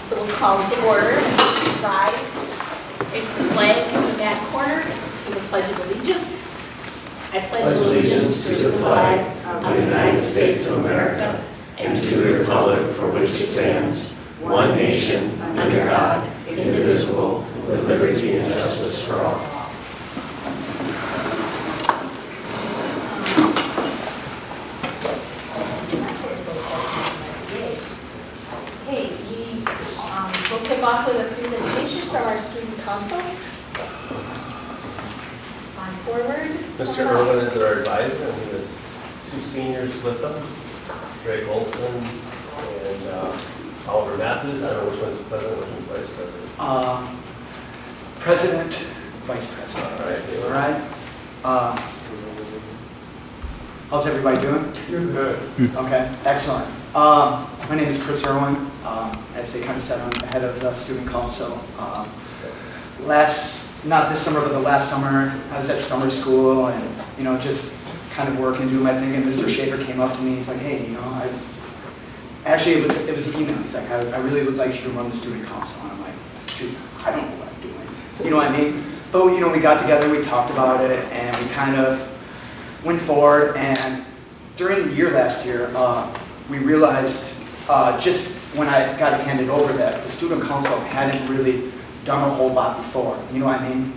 So we'll call it to order. Rise. Face the flag in the back corner for the Pledge of Allegiance. I pledge allegiance to the flag of the United States of America and to the republic for which it stands, one nation, under God, indivisible, with liberty and justice for all. Okay, we'll kick off with a presentation from our student council. On forward. Mr. Irwin is our advisor, and he has two seniors with him, Greg Olson and Oliver Matthews. I don't know which one's president, which one's vice president. President, vice president. All right. All right. How's everybody doing? You're good. Okay, excellent. My name is Chris Irwin. As they kind of said, I'm the head of the student council. Not this summer, but the last summer, I was at summer school and, just kind of working, doing my thing. And Mr. Schaefer came up to me. He's like, hey, actually, it was an email. He's like, I really would like you to run the student council. And I'm like, dude, I don't know what I'm doing. You know what I mean? But, we got together, we talked about it, and we kind of went forward. And during the year last year, we realized just when I got handed over that the student council hadn't really done a whole lot before. You know what I mean?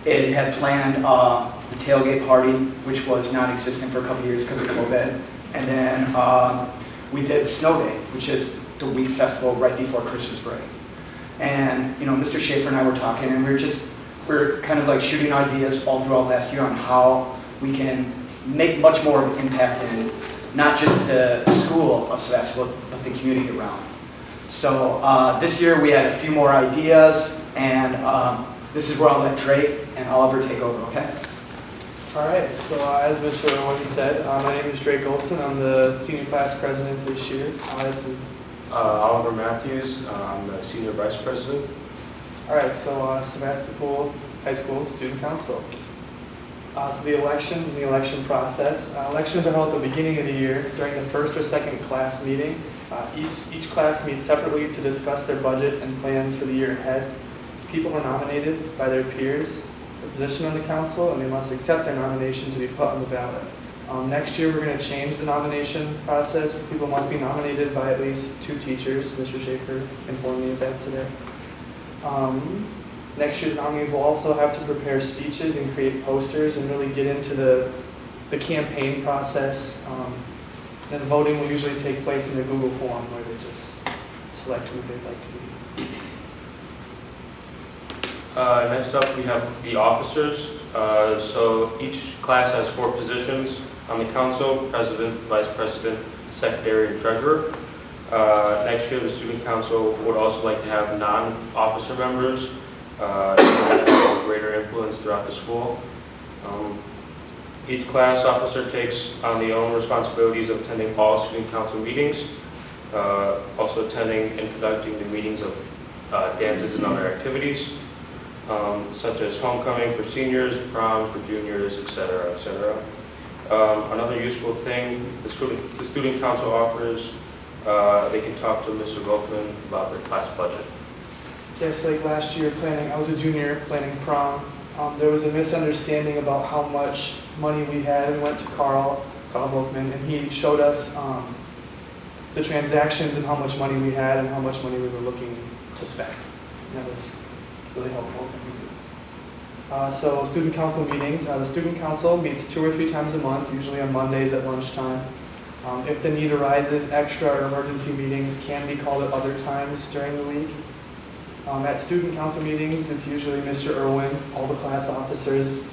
It had planned the tailgate party, which was non-existent for a couple years because of COVID. And then we did the snow day, which is the week festival right before Christmas break. And Mr. Schaefer and I were talking, and we're kind of like shooting ideas all throughout last year on how we can make much more of an impact in not just the school of Sevastopol, but the community around. So this year we had a few more ideas, and this is where I'll let Drake and Oliver take over, okay? All right, so as Mr. Irwin said, my name is Drake Olson. I'm the senior class president this year. This is Oliver Matthews, I'm the senior vice president. all right, so Sevastopol High School Student Council. So the elections and the election process. Elections are held at the beginning of the year during the first or second class meeting. Each class meets separately to discuss their budget and plans for the year ahead. People are nominated by their peers for position on the council, and they must accept their nomination to be put on the ballot. Next year we're going to change the nomination process. People must be nominated by at least 2 teachers. Mr. Schaefer informed me of that today. Next year, nominees will also have to prepare speeches and create posters and really get into the campaign process. Then voting will usually take place in the Google form where they just select who they'd like to be. Next up, we have the officers. So each class has 4 positions on the council: president, vice president, secretary, and treasurer. Next year, the student council would also like to have non-officer members to have greater influence throughout the school. Each class officer takes on the own responsibilities of attending all student council meetings, also attending and conducting the meetings of dances and other activities, such as homecoming for seniors, prom for juniors, etc., etc. Another useful thing the student council offers, they can talk to Mr. Volkman about their class budget. Yes, like last year I was a junior planning prom. There was a misunderstanding about how much money we had. We went to Carl Volkman, and he showed us the transactions and how much money we had and how much money we were looking to spend. And that was really helpful for me. So student council meetings. The student council meets 2 or 3 times a month, usually on Mondays at lunchtime. If the need arises, extra or emergency meetings can be called at other times during the week. At student council meetings, it's usually Mr. Irwin, all the class officers,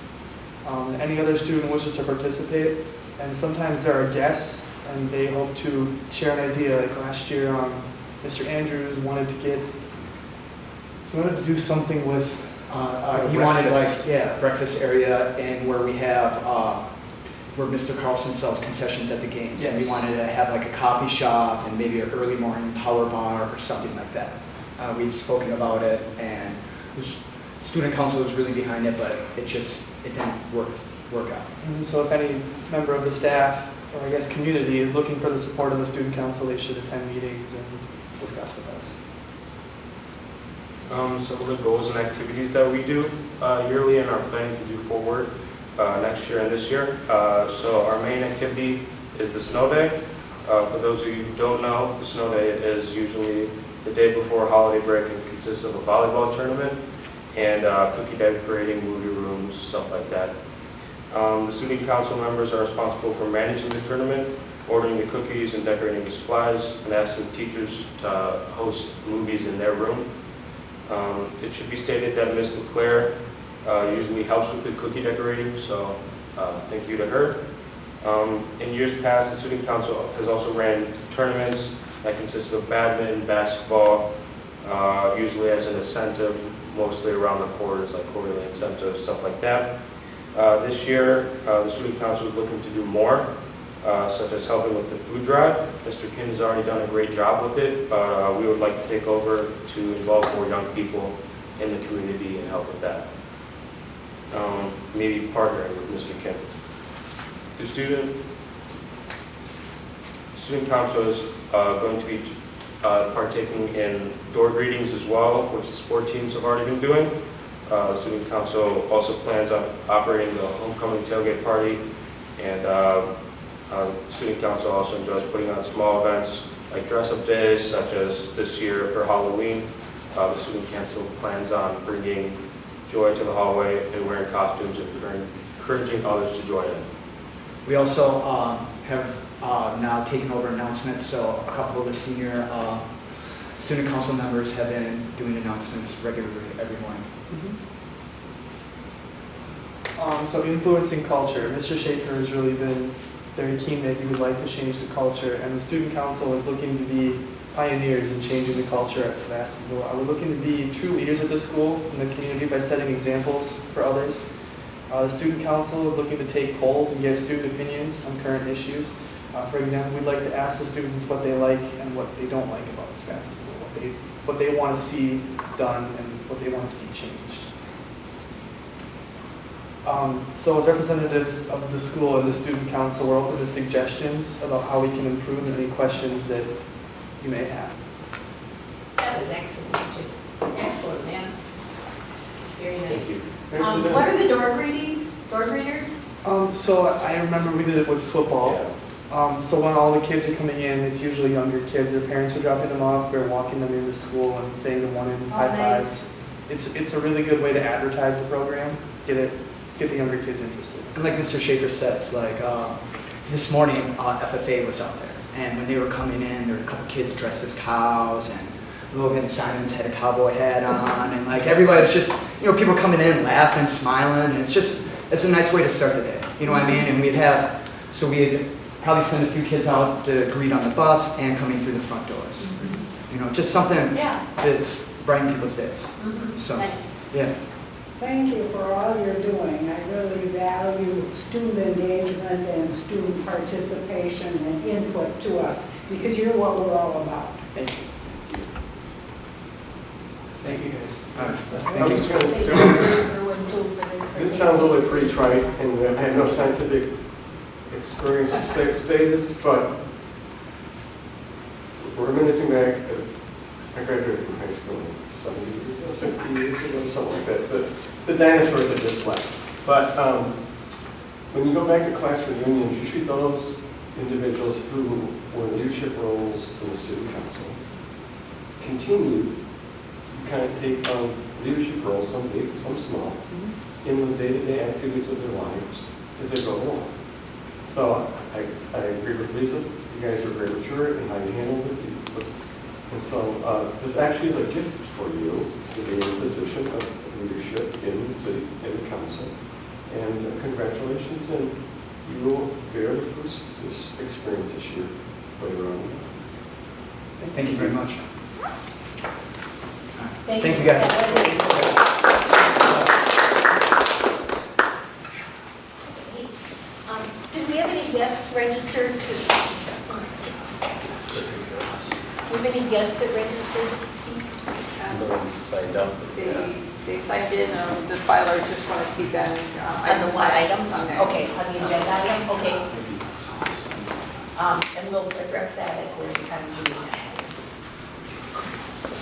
any other student wishes to participate, and sometimes there are guests, and they hope to share an idea. Like last year, Mr. Andrews wanted to do something with He wanted breakfast area, and where we have where Mr. Carlson sells concessions at the games. Yes. And we wanted to have like a coffee shop and maybe an early morning power bar or something like that. We'd spoken about it, and student council was really behind it, but it didn't work out. And so if any member of the staff, or I guess community, is looking for the support of the student council, they should attend meetings and discuss with us. Some of the goals and activities that we do yearly and are planning to do forward next year and this year. So our main activity is the snow day. For those of you who don't know, the snow day is usually the day before holiday break and consists of a volleyball tournament and cookie decorating, movie rooms, stuff like that. The student council members are responsible for managing the tournament, ordering the cookies and decorating the supplies, and asking teachers to host movies in their room. It should be stated that Ms. LeClaire usually helps with the cookie decorating, so thank you to her. In years past, the student council has also ran tournaments that consist of badminton, basketball, usually as an incentive, mostly around the quarters, like quarterly incentives, stuff like that. This year, the student council is looking to do more, such as helping with the food drive. Mr. Kim has already done a great job with it, but we would like to take over to involve more young people in the community and help with that. Maybe partnering with Mr. Kim. The student council is going to be partaking in door greetings as well, which the sport teams have already been doing. The student council also plans on operating the homecoming tailgate party, and student council also enjoys putting on small events like dress-up days, such as this year for Halloween. The student council plans on bringing joy to the hallway and wearing costumes and encouraging others to join in. We also have now taken over announcements, so a couple of the senior student council members have been doing announcements regularly every morning. So influencing culture, Mr. Schaefer has really been very keen that he would like to change the culture, and the student council is looking to be pioneers in changing the culture at Sevastopol. We're looking to be true leaders at the school and the community by setting examples for others. The student council is looking to take polls and get student opinions on current issues. For example, we'd like to ask the students what they like and what they don't like about Sevastopol, what they want to see done and what they want to see changed. So as representatives of the school and the student council, we're open to suggestions about how we can improve and any questions that you may have. That was excellent. Excellent, man. Very nice. Thank you. What are the door greetings? Door greeters? So I remember we did it with football. So when all the kids are coming in, it's usually younger kids. Their parents are dropping them off. We're walking them into school and saying good morning, high fives. It's a really good way to advertise the program. Get the younger kids interested. And like Mr. Schaefer says, like this morning FFA was out there, and when they were coming in, there were a couple kids dressed as cows, and Logan Simons had a cowboy hat on, and like everybody was just, people coming in laughing, smiling, and it's a nice way to start the day. You know what I mean? And we'd probably send a few kids out to greet on the bus and coming through the front doors. Just something that's brightening people's days. So, Nice. yeah. Thank you for all you're doing. I really value student engagement and student participation and input to us, because you're what we're all about. Thank you. Thank you guys. Thank you. just going to say, this sounds really pretty trite, and I have no scientific experience to say this, but we're reminiscing back. I graduated from high school 70 years ago, 60 years ago, something like that. The dinosaurs have just left. But when you go back to class reunions, you treat those individuals who were in leadership roles in the student council continue. You kind of take on leadership roles, some big, some small, in the day-to-day activities of their lives as they go along. So I agree with Lisa. You guys are very mature in how you handle it. And so this actually is a gift for you to be in a position of leadership in the city, in the council. And congratulations, and you will bear the fruits of this experience this year later on. Thank you very much. Thank you guys. Did we have any guests registered to? Do we have any guests that registered to speak? Signed up. They signed in, the filer just want to speak on. On the one item? Okay. Okay, on the agenda item, okay. And we'll address that at the time of meeting.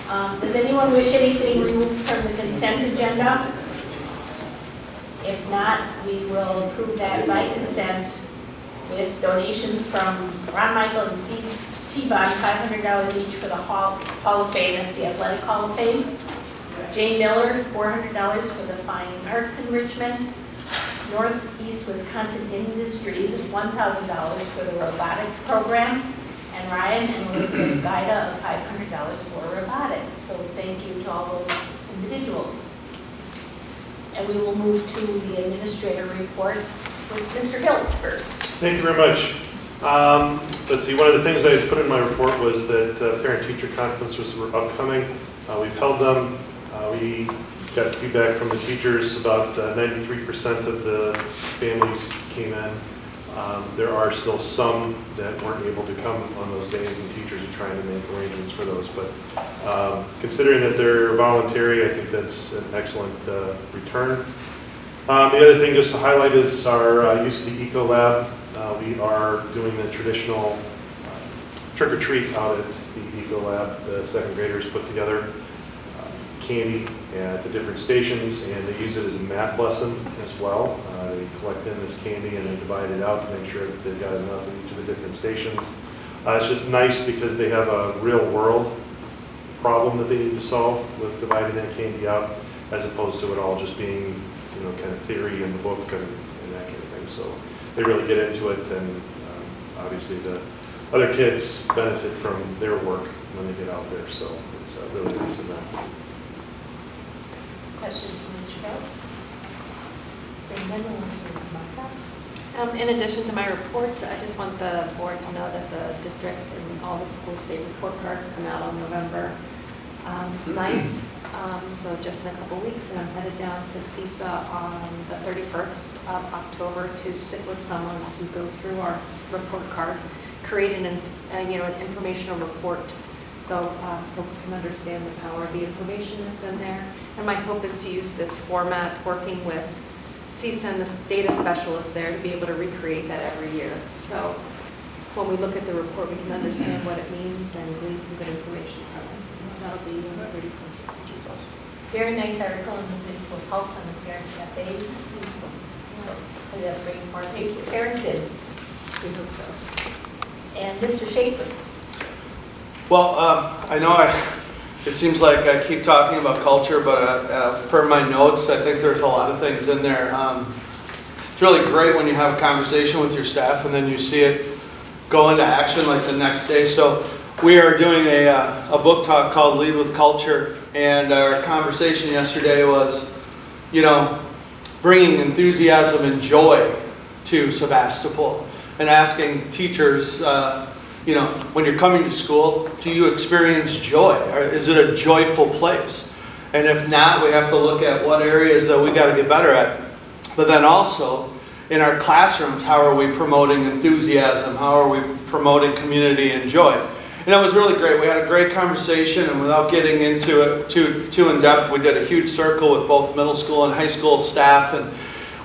Does anyone wish anything removed from the consent agenda? If not, we will approve that by consent with donations from Ron Michael and Steve T-Bond, $500 each for the Hall of Fame, that's the Athletic Hall of Fame. Jane Miller, $400 for the Fine Arts Enrichment. Northeast Wisconsin Industries, $1,000 for the robotics program. And Ryan and Elizabeth Gaida of $500 for robotics. So thank you to all those individuals. And we will move to the administrator reports with Mr. Hiltz first. Thank you very much. Let's see, one of the things I put in my report was that parent-teacher conferences were upcoming. We've held them. We got feedback from the teachers. About 93% of the families came in. There are still some that weren't able to come on those days, and teachers are trying to make arrangements for those. But considering that they're voluntary, I think that's an excellent return. The other thing just to highlight is our use of the Eco Lab. We are doing the traditional trick-or-treat out at the Eco Lab. The second graders put together candy at the different stations, and they use it as a math lesson as well. They collect in this candy and they divide it out to make sure that they've got enough at each of the different stations. It's just nice because they have a real-world problem that they need to solve with dividing that candy out, as opposed to it all just being, kind of theory in the book and that kind of thing. So they really get into it, and obviously the other kids benefit from their work when they get out there. So it's really nice in that. Questions from Mr. Hiltz? Bring them along, Mrs. Markov. In addition to my report, I just want the board to know that the district and all the school state report cards come out on November 9th. So just in a couple weeks, and I'm headed down to CISA on the 31st of October to sit with someone to go through our report card, create an informational report so folks can understand the power of the information that's in there. And my hope is to use this format, working with CISA and the data specialists there, to be able to recreate that every year. So when we look at the report, we can understand what it means and glean some good information from it. So that'll be on the 31st. Very nice article in the Municipal Pulse on the parent cafes. So that brings more parents in. We hope so. And Mr. Schaefer. Well, I know it seems like I keep talking about culture, but per my notes, I think there's a lot of things in there. It's really great when you have a conversation with your staff and then you see it go into action like the next day. So we are doing a book talk called Lead with Culture, and our conversation yesterday was, bringing enthusiasm and joy to Sevastopol, and asking teachers, when you're coming to school, do you experience joy? Or is it a joyful place? And if not, we have to look at what areas that we got to get better at. But then also, in our classrooms, how are we promoting enthusiasm? How are we promoting community and joy? And it was really great. We had a great conversation, and without getting into it too in depth, we did a huge circle with both middle school and high school staff, and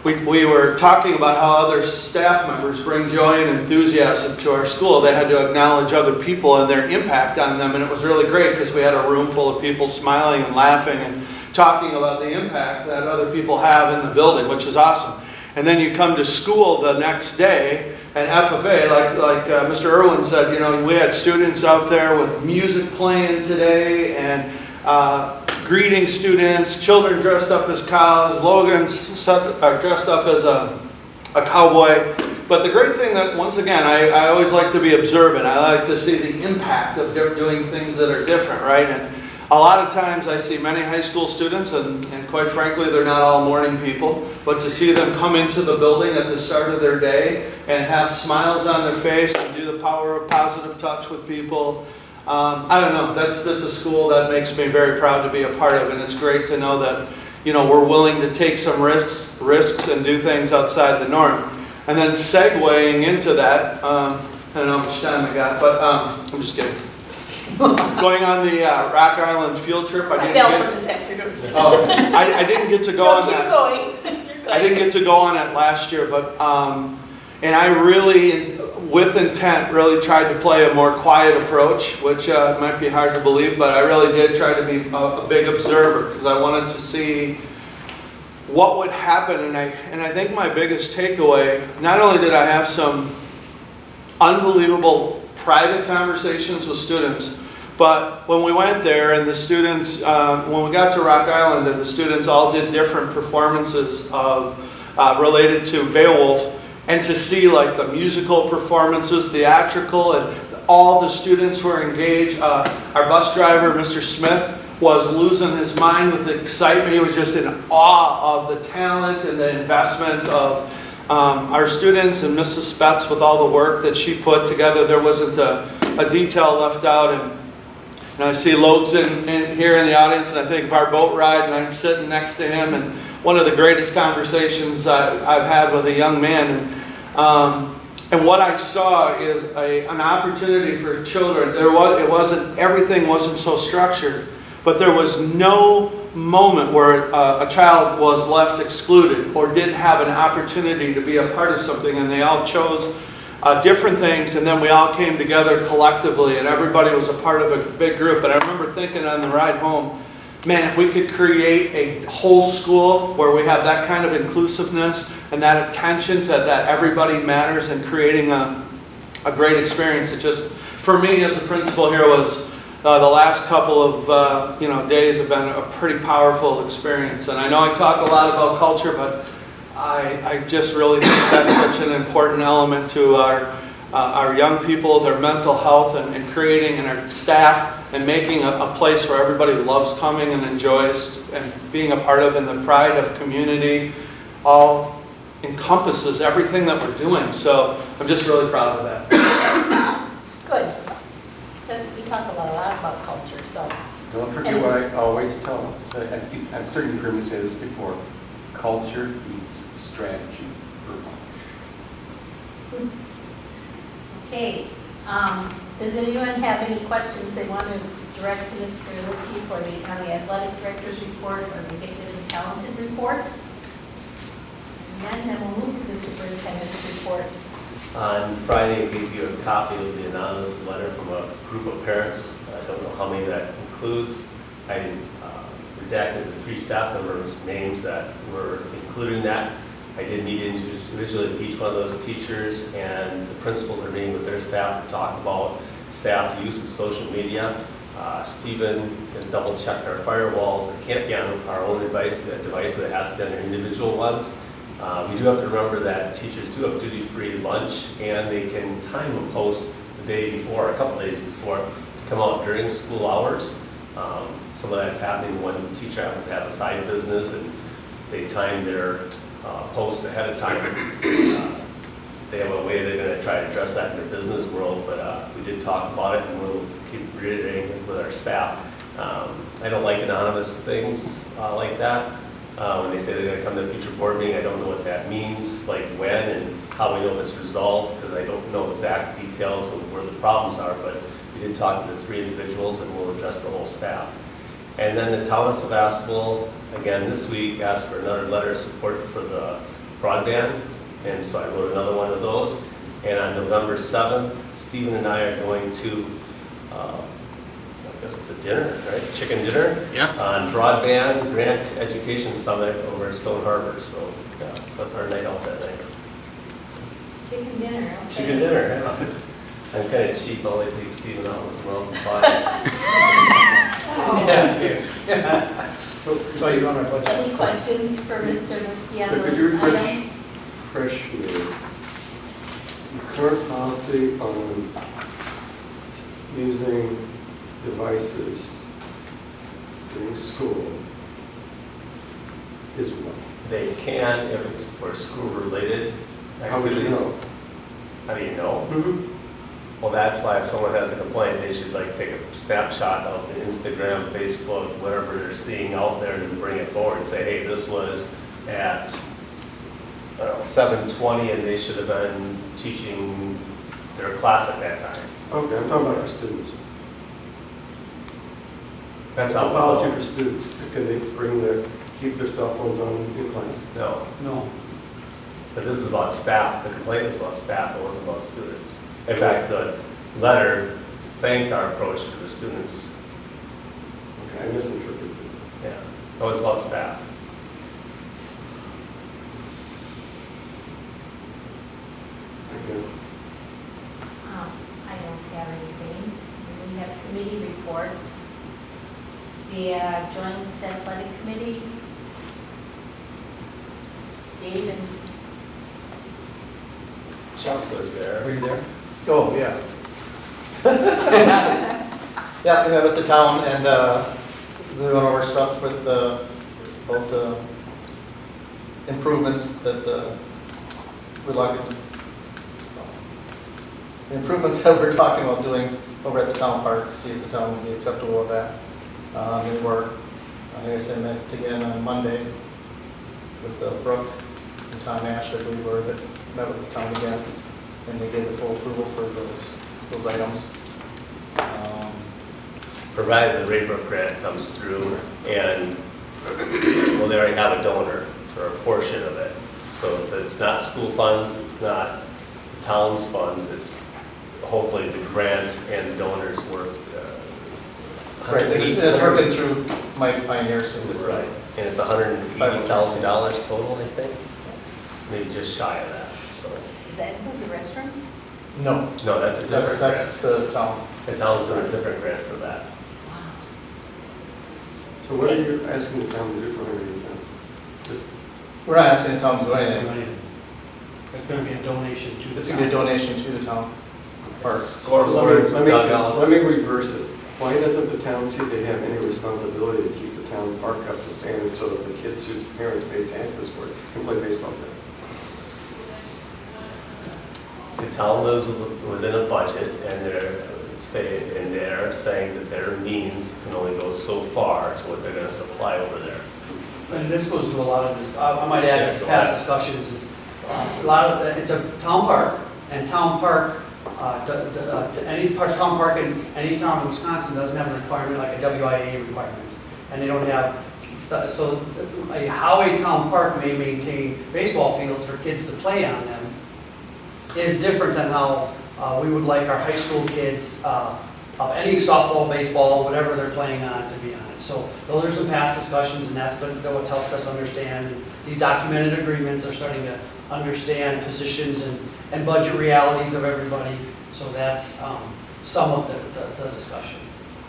we were talking about how other staff members bring joy and enthusiasm to our school. They had to acknowledge other people and their impact on them, and it was really great because we had a room full of people smiling and laughing and talking about the impact that other people have in the building, which is awesome. And then you come to school the next day, and FFA, like Mr. Irwin said, we had students out there with music playing today, and greeting students, children dressed up as cows, Logan's dressed up as a cowboy. But the great thing that, once again, I always like to be observant. I like to see the impact of doing things that are different, right? And a lot of times I see many high school students, and quite frankly, they're not all morning people, but to see them come into the building at the start of their day and have smiles on their face and do the power of positive touch with people, I don't know, that's a school that makes me very proud to be a part of, and it's great to know that, we're willing to take some risks and do things outside the norm. And then segueing into that, I don't know how much time I got, but I'm just kidding. Going on the Rock Island field trip, I didn't get to go on that. Keep going. I didn't get to go on it last year, but and I really, with intent, really tried to play a more quiet approach, which might be hard to believe, but I really did try to be a big observer because I wanted to see what would happen. And I think my biggest takeaway, not only did I have some unbelievable private conversations with students, but when we went there and the students, when we got to Rock Island and the students all did different performances of related to Beowulf, and to see like the musical performances, theatrical, and all the students were engaged. Our bus driver, Mr. Smith, was losing his mind with excitement. He was just in awe of the talent and the investment of our students, and Mrs. Spetz with all the work that she put together. There wasn't a detail left out. And I see Lodes in here in the audience, and I think of our boat ride, and I'm sitting next to him, and one of the greatest conversations I've had with a young man. And what I saw is an opportunity for children. Everything wasn't so structured, but there was no moment where a child was left excluded or didn't have an opportunity to be a part of something, and they all chose different things, and then we all came together collectively, and everybody was a part of a big group. And I remember thinking on the ride home, man, if we could create a whole school where we have that kind of inclusiveness and that attention to that everybody matters and creating a great experience. It just, for me as a principal here, was the last couple of days have been a pretty powerful experience. And I know I talk a lot about culture, but I just really think that's such an important element to our young people, their mental health, and creating, and our staff, and making a place where everybody loves coming and enjoys and being a part of, and the pride of community all encompasses everything that we're doing. So I'm just really proud of that. Good. Because we talk a lot about culture, so. Don't forget what I always tell them. So I've certainly heard me say this before. Culture eats strategy for lunch. Okay. Does anyone have any questions they want to direct to Mr. Lippke for on the athletic director's report or the gifted and talented report? And then we'll move to the superintendent's report. On Friday, I gave you a copy of the anonymous letter from a group of parents. I don't know how many that includes. I redacted the 3 staff members' names that were included in that. I did meet individually with each one of those teachers, and the principals are meeting with their staff to talk about staff use of social media. Stephen has double-checked our firewalls. It can't be on our own device. That device that has to be on their individual ones. We do have to remember that teachers do have duty-free lunch, and they can time a post the day before, a couple days before, to come out during school hours. Some of that's happening when the teacher happens to have a side business, and they time their post ahead of time. They have a way they're going to try to address that in their business world, but we did talk about it, and we'll keep reiterating it with our staff. I don't like anonymous things like that. When they say they're going to come to a future board meeting, I don't know what that means, like when and how we know if it's resolved, because I don't know exact details of where the problems are, but we did talk to the 3 individuals, and we'll address the whole staff. And then the town of Sevastopol, again this week, asked for another letter of support for the broadband, and so I wrote another one of those. And on November 7th, Stephen and I are going to, I guess it's a dinner, right? Chicken dinner? Yeah. On Broadband Grant Education Summit over at Stone Harbor. So, yeah, so that's our night out that night. Chicken dinner. Okay. Chicken dinner, yeah. I'm kind of cheap, I'll only take Stephen out with someone else's body. Yeah. So you on our budget. Any questions for Mr. Lippke So on could you those items? refresh me? The current policy on using devices during school is what? They can if it's for school-related activities. How would you know? How do you know? Mm-hmm. Well, that's why if someone has a complaint, they should like take a snapshot of the Instagram, Facebook, whatever they're seeing out there, and then bring it forward and say, hey, this was at 7:20, and they should have been teaching their class at that time. Okay, I'm talking about our students. That's It's how a policy for students. Can they keep their cell phones on in class? No. No. But this is about staff, the complaint was about staff, it wasn't about students. In fact, the letter thanked our approach for the students. Okay, I misinterpreted. Yeah, it was about staff. I guess. I don't have anything. We have committee reports. The Joint Athletic Committee, Dave and Chuck was there. Were you there? Oh, yeah. Yeah, we have at the town and doing all our stuff with about the improvements that we're looking, the improvements that we're talking about doing over at the town park, to see if the town would be acceptable of that. And we're, I guess I met again on Monday with Brooke and Tom Ash, I believe, or that met with the town again, and they gave the full approval for those items. Provided the Raybrook grant comes through and, well, they already have a donor for a portion of it. So it's not school funds, it's not the town's funds, it's hopefully the grant and donors work. Right, it's working through my Pioneer since it's Right, and it's $180,000 total, I think, maybe just shy of that, so. Does that include the restrooms? No, No, that's a different that's grant. the town. The town's in a different grant for that. So what are you asking the town to do for $180,000? Just, We're not asking the town to do anything. It's going to be a donation to the It's going to be a donation to the town park. Scoreboards, dugouts. let me reverse it. Why doesn't the town see they have any responsibility to keep the town park up to standard so that the kids whose parents pay taxes for it can play baseball there? The town lives within a budget, and they're saying that their means can only go so far to what they're going to supply over there. And this goes to a lot of this, I might add, Yes, just go past ahead. discussions is, a lot of, it's a town park, and town park, town park in any town in Wisconsin doesn't have a requirement like a WIA requirement. And they don't have, so how a town park may maintain baseball fields for kids to play on them is different than how we would like our high school kids, of any softball, baseball, whatever they're playing on, to be on it. So those are some past discussions, and that's what's helped us understand. These documented agreements are starting to understand positions and budget realities of everybody. So that's some of the discussion.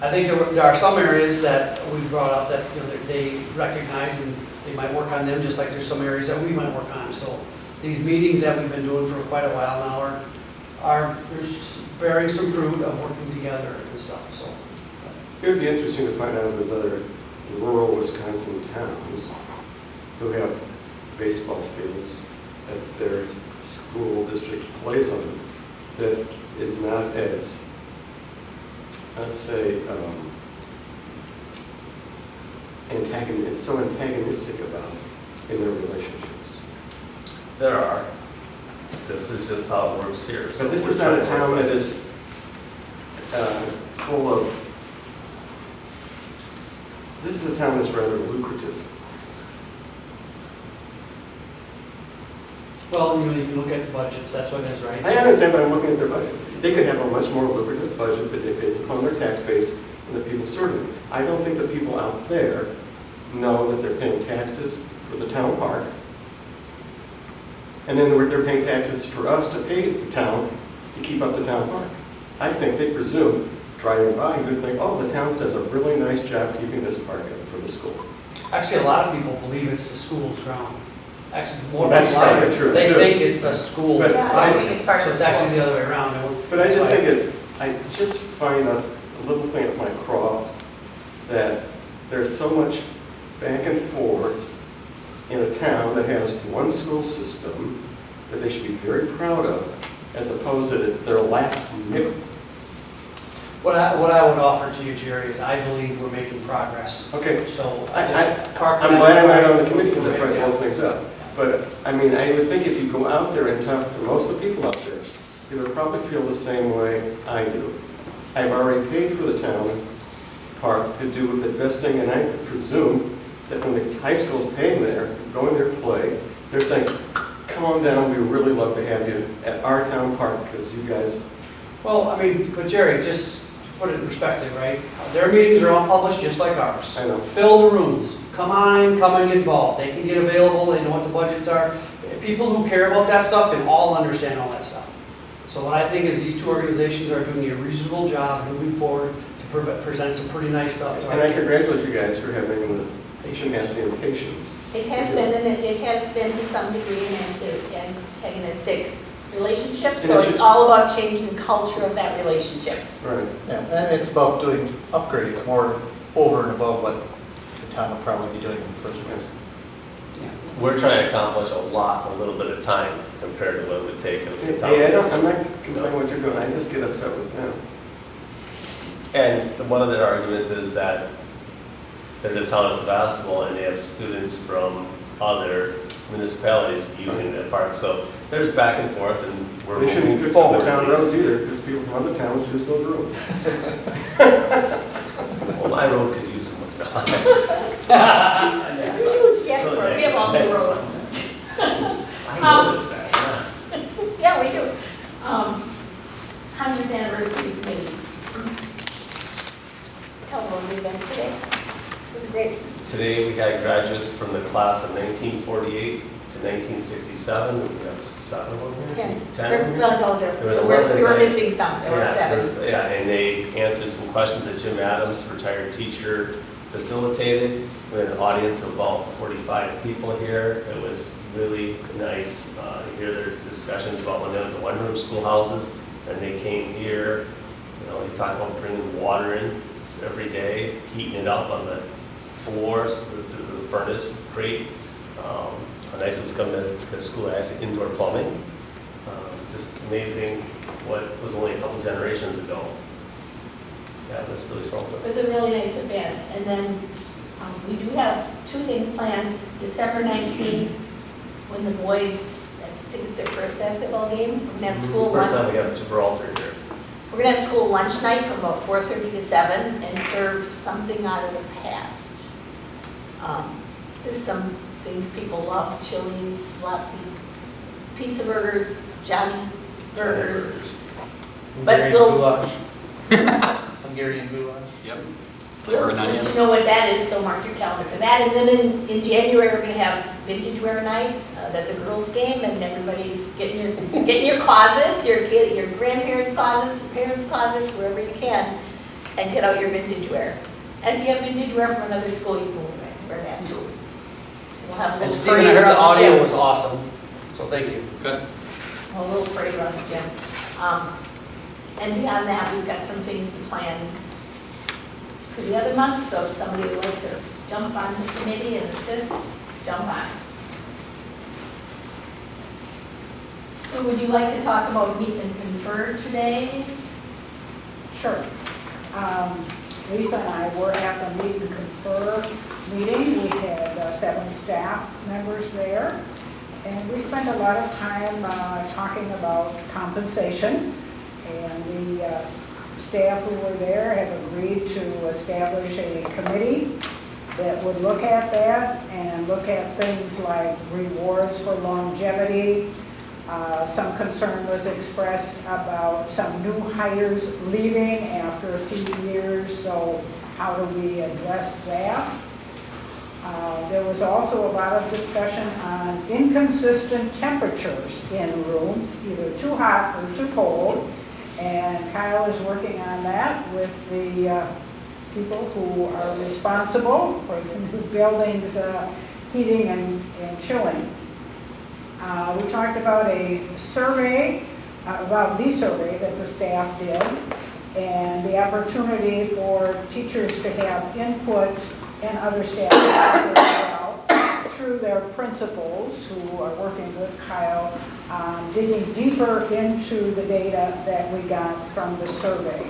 I think there are some areas that we brought up that they recognize and they might work on them, just like there's some areas that we might work on. So these meetings that we've been doing for quite a while now are bearing some fruit of working together and stuff. So It would be interesting to find out if there's other rural Wisconsin towns who have baseball fields that their school district plays on that is not as, let's say, it's so antagonistic about in their relationships. There are. This is just how it works here. So this is not a town that is full of, this is a town that's rather lucrative. well, you can look at budgets. That's what it is, right? I understand, but I'm looking at their budget. They could have a much more lucrative budget based upon their tax base and the people serving them. I don't think the people out there know that they're paying taxes for the town park. And then they're paying taxes for us to pay the town to keep up the town park. I think they presume, driving by, you would think, oh, the town does a really nice job keeping this park up for the school. Actually, a lot of people believe it's the school's ground. Actually, more Well, than that's likely, probably true, they too. think it's the school. But Yeah, I think it's part So of it's the actually school. the other way around. But I just think I just find a little thing at my craw that there's so much back and forth in a town that has one school system that they should be very proud of, as opposed to it's their last nickel. What I would offer to you, Jerry, is I believe we're making progress. Okay, So I'm park glad I'm not on the committee because I try to Yeah. blow things up. But, I mean, I would think if you go out there and talk to most of the people out there, they would probably feel the same way I do. I've already paid for the town park to do the best thing, and I presume that when the high school's paying there, going there to play, they're saying, come come on down, we would really love to have you at our town park, because you guys, Well, I mean, but Jerry, just to put it in perspective, right? Their meetings are all published just like ours. I know. Fill the rooms, come on in, come and get involved. They can get available, they know what the budgets are. People who care about that stuff can all understand all that stuff. So what I think is these two organizations are doing a reasonable job moving forward to present some pretty nice stuff to our and I kids. congratulate you guys for having the tenacity and patience. It has been, and it has been to some degree an antagonistic relationship, so And it's all about changing the culture of that relationship. Right. Yeah, and it's about doing upgrades more over and above what the town will probably be doing in the first place. We're trying to accomplish a lot in a little bit of time compared to what it would take if the town. Hey, I'm not complaining what you're doing, I just get upset with them. And one of their arguments is that they're the town of Sevastopol and they have students from other municipalities using their park. So there's back and forth and we're They shouldn't moving fix up forward. the town at roads least. either, because people from other towns use those roads. Well, my road could use some work. Huge Jasper, we have all the roads. I noticed that, yeah. Yeah, we do. 100th anniversary committee. Tell them what we did today. It was great. Today we had graduates from the class of 1948 to 1967. We have 7 of them here. 10? Well, no, There was we were 11. missing some. There were Yeah, 7. Yeah, and they answered some questions that Jim Adams, retired teacher, facilitated. We had an audience of about 45 people here. It was really nice to hear their discussions about when they went to one-room schoolhouses, and they came here. You know, they talked about bringing water in every day, heating it up on the floors through the furnace. Great. How nice it was coming to school, actually indoor plumbing. Just amazing what was only a couple generations ago. Yeah, it was really something. It was a really nice event. And then we do have 2 things planned. December 19th, when the boys, I think it's their first basketball game, we're going to have It's school the first lunch. time we have Gibraltar here. We're going to have school lunch night from about 4:30 to 7 and serve something out of the past. There's some things people love, Chili's, sloppy, pizza burgers, Johnny burgers. But Hungarian we'll- goulash. Hungarian goulash. Yep. We'll let you know what that is, so mark your calendar for that. And then in January, we're going to have vintage wear night. That's a girls' game, and everybody's getting your closets, your grandparents' closets, your parents' closets, wherever you can, and get out your vintage wear. And if you have vintage wear from another school, you can wear that too. We'll have a And little Stephen, I parade heard the around the audio gym. was awesome, so thank you. Good. A little parade around the gym. And beyond that, we've got some things to plan for the other months, so if somebody would like to jump on the committee and assist, jump on. So would you like to talk about meet and confer today? Sure. Lisa and I were at the meet and confer meeting. We had 7 staff members there. And we spent a lot of time talking about compensation. And the staff who were there have agreed to establish a committee that would look at that and look at things like rewards for longevity. Some concern was expressed about some new hires leaving after a few years, so how do we address that? There was also a lot of discussion on inconsistent temperatures in rooms, either too hot or too cold. And Kyle is working on that with the people who are responsible for the building's heating and chilling. We talked about a survey, about the survey that the staff did, and the opportunity for teachers to have input and other staff as well through their principals who are working with Kyle, digging deeper into the data that we got from the survey.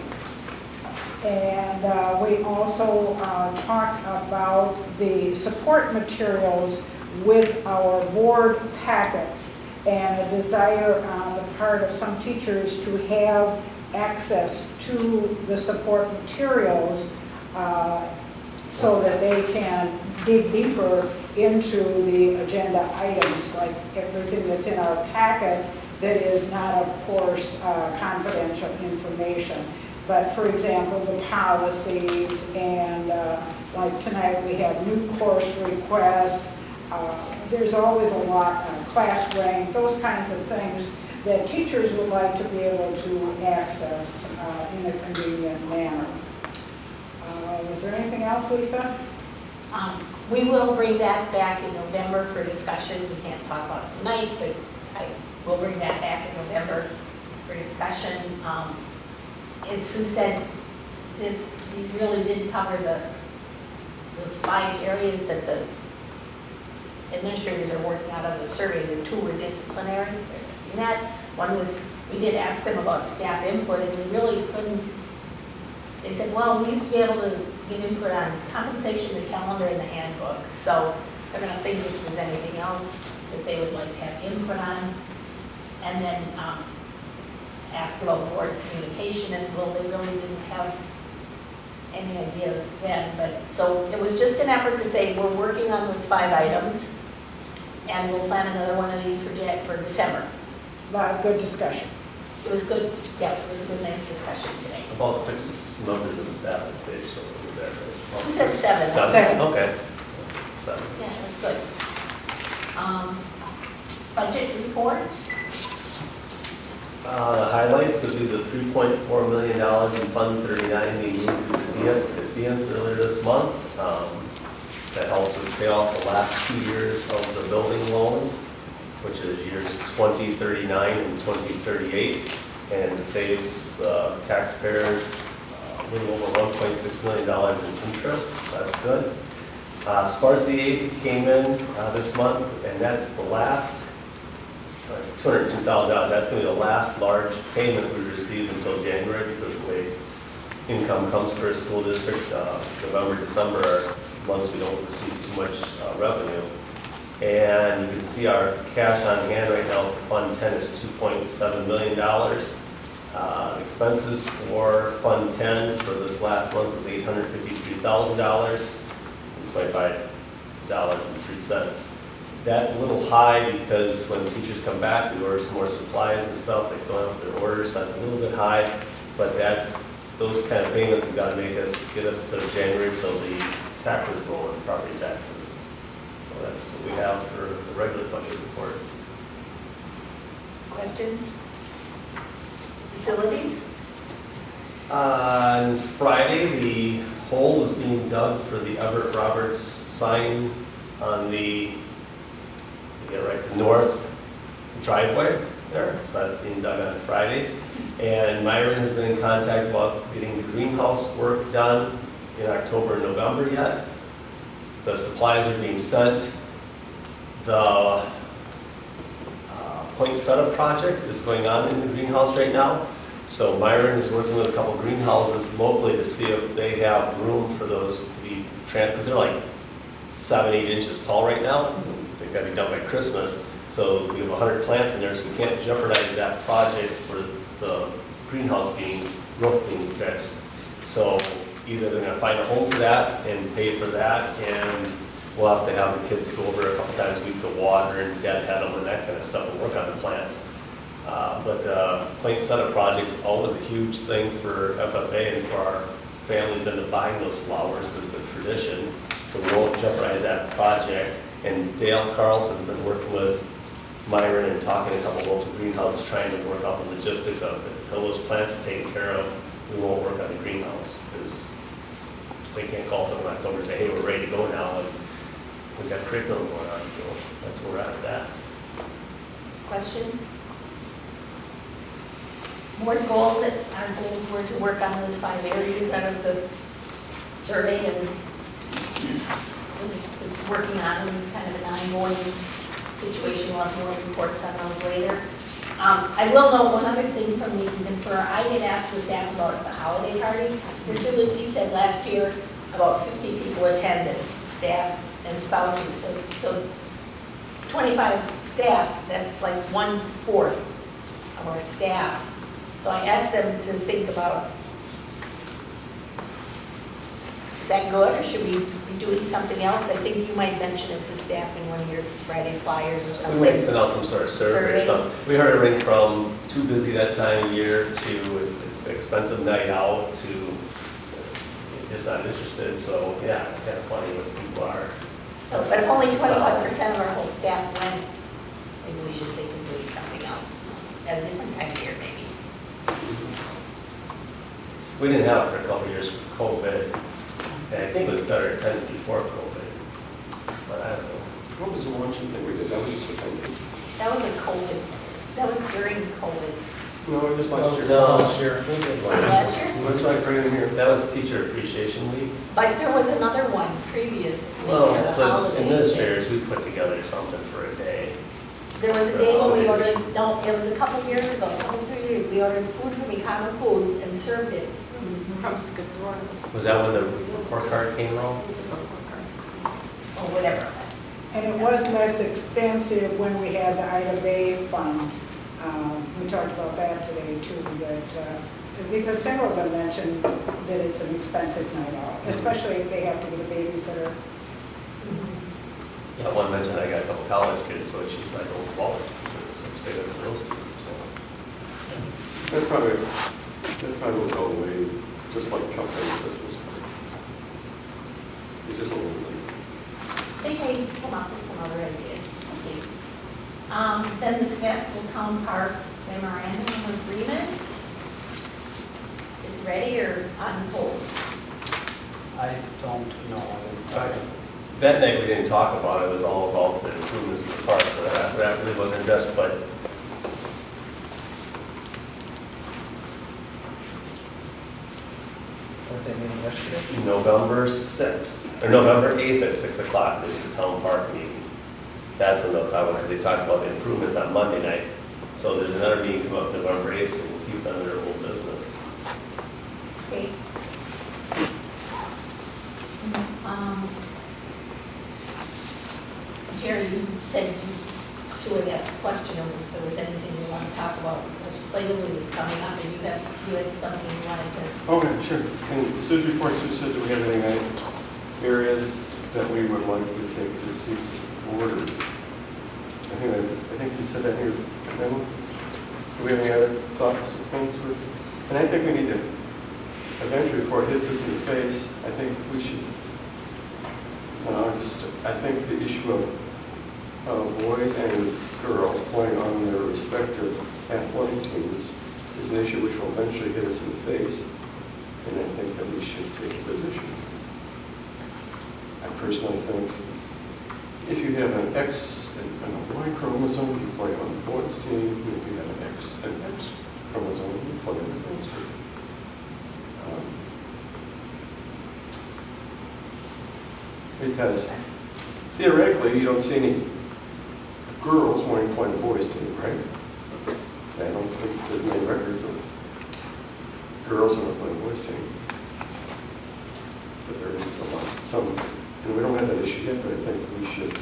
And we also talked about the support materials with our board packets and a desire on the part of some teachers to have access to the support materials so that they can dig deeper into the agenda items, like everything that's in our packet that is not, of course, confidential information. But for example, the policies and like tonight we have new course requests. There's always a lot, class rank, those kinds of things that teachers would like to be able to access in a convenient manner. Was there anything else, Lisa? We will bring that back in November for discussion. We can't talk about it tonight, but I will bring that back in November for discussion. As Sue said, these really did cover those 5 areas that the administrators are working out of the survey. The 2 were disciplinary. And that one was, we did ask them about staff input, and we really couldn't. They said, well, we used to be able to give input on compensation, the calendar, and the handbook. So they're going to think if there's anything else that they would like to have input on. And then asked about board communication, and well, they really didn't have any ideas then. But so it was just an effort to say we're working on those 5 items, and we'll plan another one of these for December. A lot of good discussion. It was good. Yeah, it was a good, nice discussion today. About 6 members of the staff at say so over there. Who said 7? 7? Okay. 7. Yeah, that's good. Budget report. The highlights would be the $3.4 million in Fund 39 being moved to Advance earlier this month. That helps us pay off the last 2 years of the building loan, which is years 2039 and 2038, and saves the taxpayers a little over $1.6 million in interest. That's good. Sparsity aid came in this month, and that's the last. It's $202,000. That's going to be the last large payment we receive until January, because the way income comes for a school district, November, December are months we don't receive too much revenue. And you can see our cash on hand right now for Fund 10 is $2.7 million. Expenses for Fund 10 for this last month was $853,000 and $25.03. That's a little high because when teachers come back, we order some more supplies and stuff, they fill out their orders, so that's a little bit high, but those kind of payments have got to get us to January till the taxes roll in, property taxes. So that's what we have for the regular budget report. Questions? Facilities? On Friday, the hole was being dug for the Everett Roberts sign on the north driveway there. So that's being dug on Friday. And Myron has been in contact about getting the greenhouse work done in October and November yet. The supplies are being sent. The point setup project is going on in the greenhouse right now. So Myron is working with a couple greenhouses locally to see if they have room for those to be transplanted, because they're like 7-8 inches tall right now. They've got to be done by Christmas. So we have 100 plants in there, so we can't jeopardize that project for the greenhouse roof being fixed. So either they're going to find a home for that and pay for that, and we'll have to have the kids go over a couple times a week to water and deadhead them and that kind of stuff and work on the plants. But the plant setup project's always a huge thing for FFA and for our families that end up buying those flowers, but it's a tradition, so we won't jeopardize that project. And Dale Carlson's been working with Myron and talking to a couple local greenhouses, trying to work out the logistics of it. Until those plants are taken care of, we won't work on the greenhouse, because they can't call someone in October and say, hey, we're ready to go now, and we've got curriculum going on, so that's where we're at with that. Questions? Board goals, our goals were to work on those 5 areas out of the survey, and working on them, kind of an ongoing situation. We'll have more reports on those later. I will note one other thing from the confer. I did ask the staff about the holiday party. Mr. Lukey said last year about 50 people attended, staff and spouses. So 25 staff, that's like 1/4 of our staff. So I asked them to think about Is that good, or should we be doing something else? I think you might mention it to staff in one of your Friday flyers or We something. might send out some sort of survey or something. We heard everything from too busy that time of year to it's an expensive night out to just not interested. So yeah, it's kind of funny what people are. So, but if only 25% of our whole staff went, maybe we should think of doing something else at a different time of year, maybe. We didn't have it for a couple of years for COVID, and I think it was better attended before COVID, but I don't know. What was the luncheon thing we did? That was just a thing. That was a COVID, that was during COVID. No, just last year. No. Last year. Last year? Looks like right in here. That was Teacher Appreciation Week. But there was another one previously Well, for the the holiday. administrators, we put together something for a day. There was a day when we ordered, no, it was a couple years ago, 2-3 years, we ordered food from Econo Foods and served it. It was from Skidmore. Was that when the report card came around? It was a report card. Or whatever it was. And it was less expensive when we had the Ida Bay funds. We talked about that today too, that, because several of them mentioned that it's an expensive night out, especially if they have to get a babysitter. Yeah, one mentioned I got a couple college kids, so she's like, oh, college, because I'm staying with those two, so. That probably will go away, just like company Christmas. It's just a little late. They may come up with some other ideas, we'll see. Then the Sevastopol Town Park memorandum of agreement is ready or on hold? I don't know. That night we didn't talk about it, it was all about the improvements to the park, so that really wasn't addressed, but What they meeting yesterday? November 6th, or November 8th at 6 o'clock is the town park meeting. That's when they'll talk about, because they talked about the improvements on Monday night. So there's another meeting come up November 8th, so we'll keep them in their old business. Okay. Jerry, you said Sue had asked a question of us, if there was anything you want to talk about legislatively that's coming up, and you had something you wanted to. Okay, sure. In Sue's report, Sue said, do we have any areas that we would like to take to cease order? I think you said that here. Do we have any other thoughts or things with? And I think we need to, eventually before it hits us in the face, I think we should, I think the issue of boys and girls playing on their respective athletic teams is an issue which will eventually hit us in the face, and I think that we should take a position. I personally think if you have an X and a Y chromosome, you play on the boys' team. If you have an X chromosome, you play on the girls' team. Because theoretically, you don't see any girls wanting to play on the boys' team, right? I don't think there's many records of girls who want to play on the boys' team. But there is a lot, some, and we don't have that issue yet, but I think we should.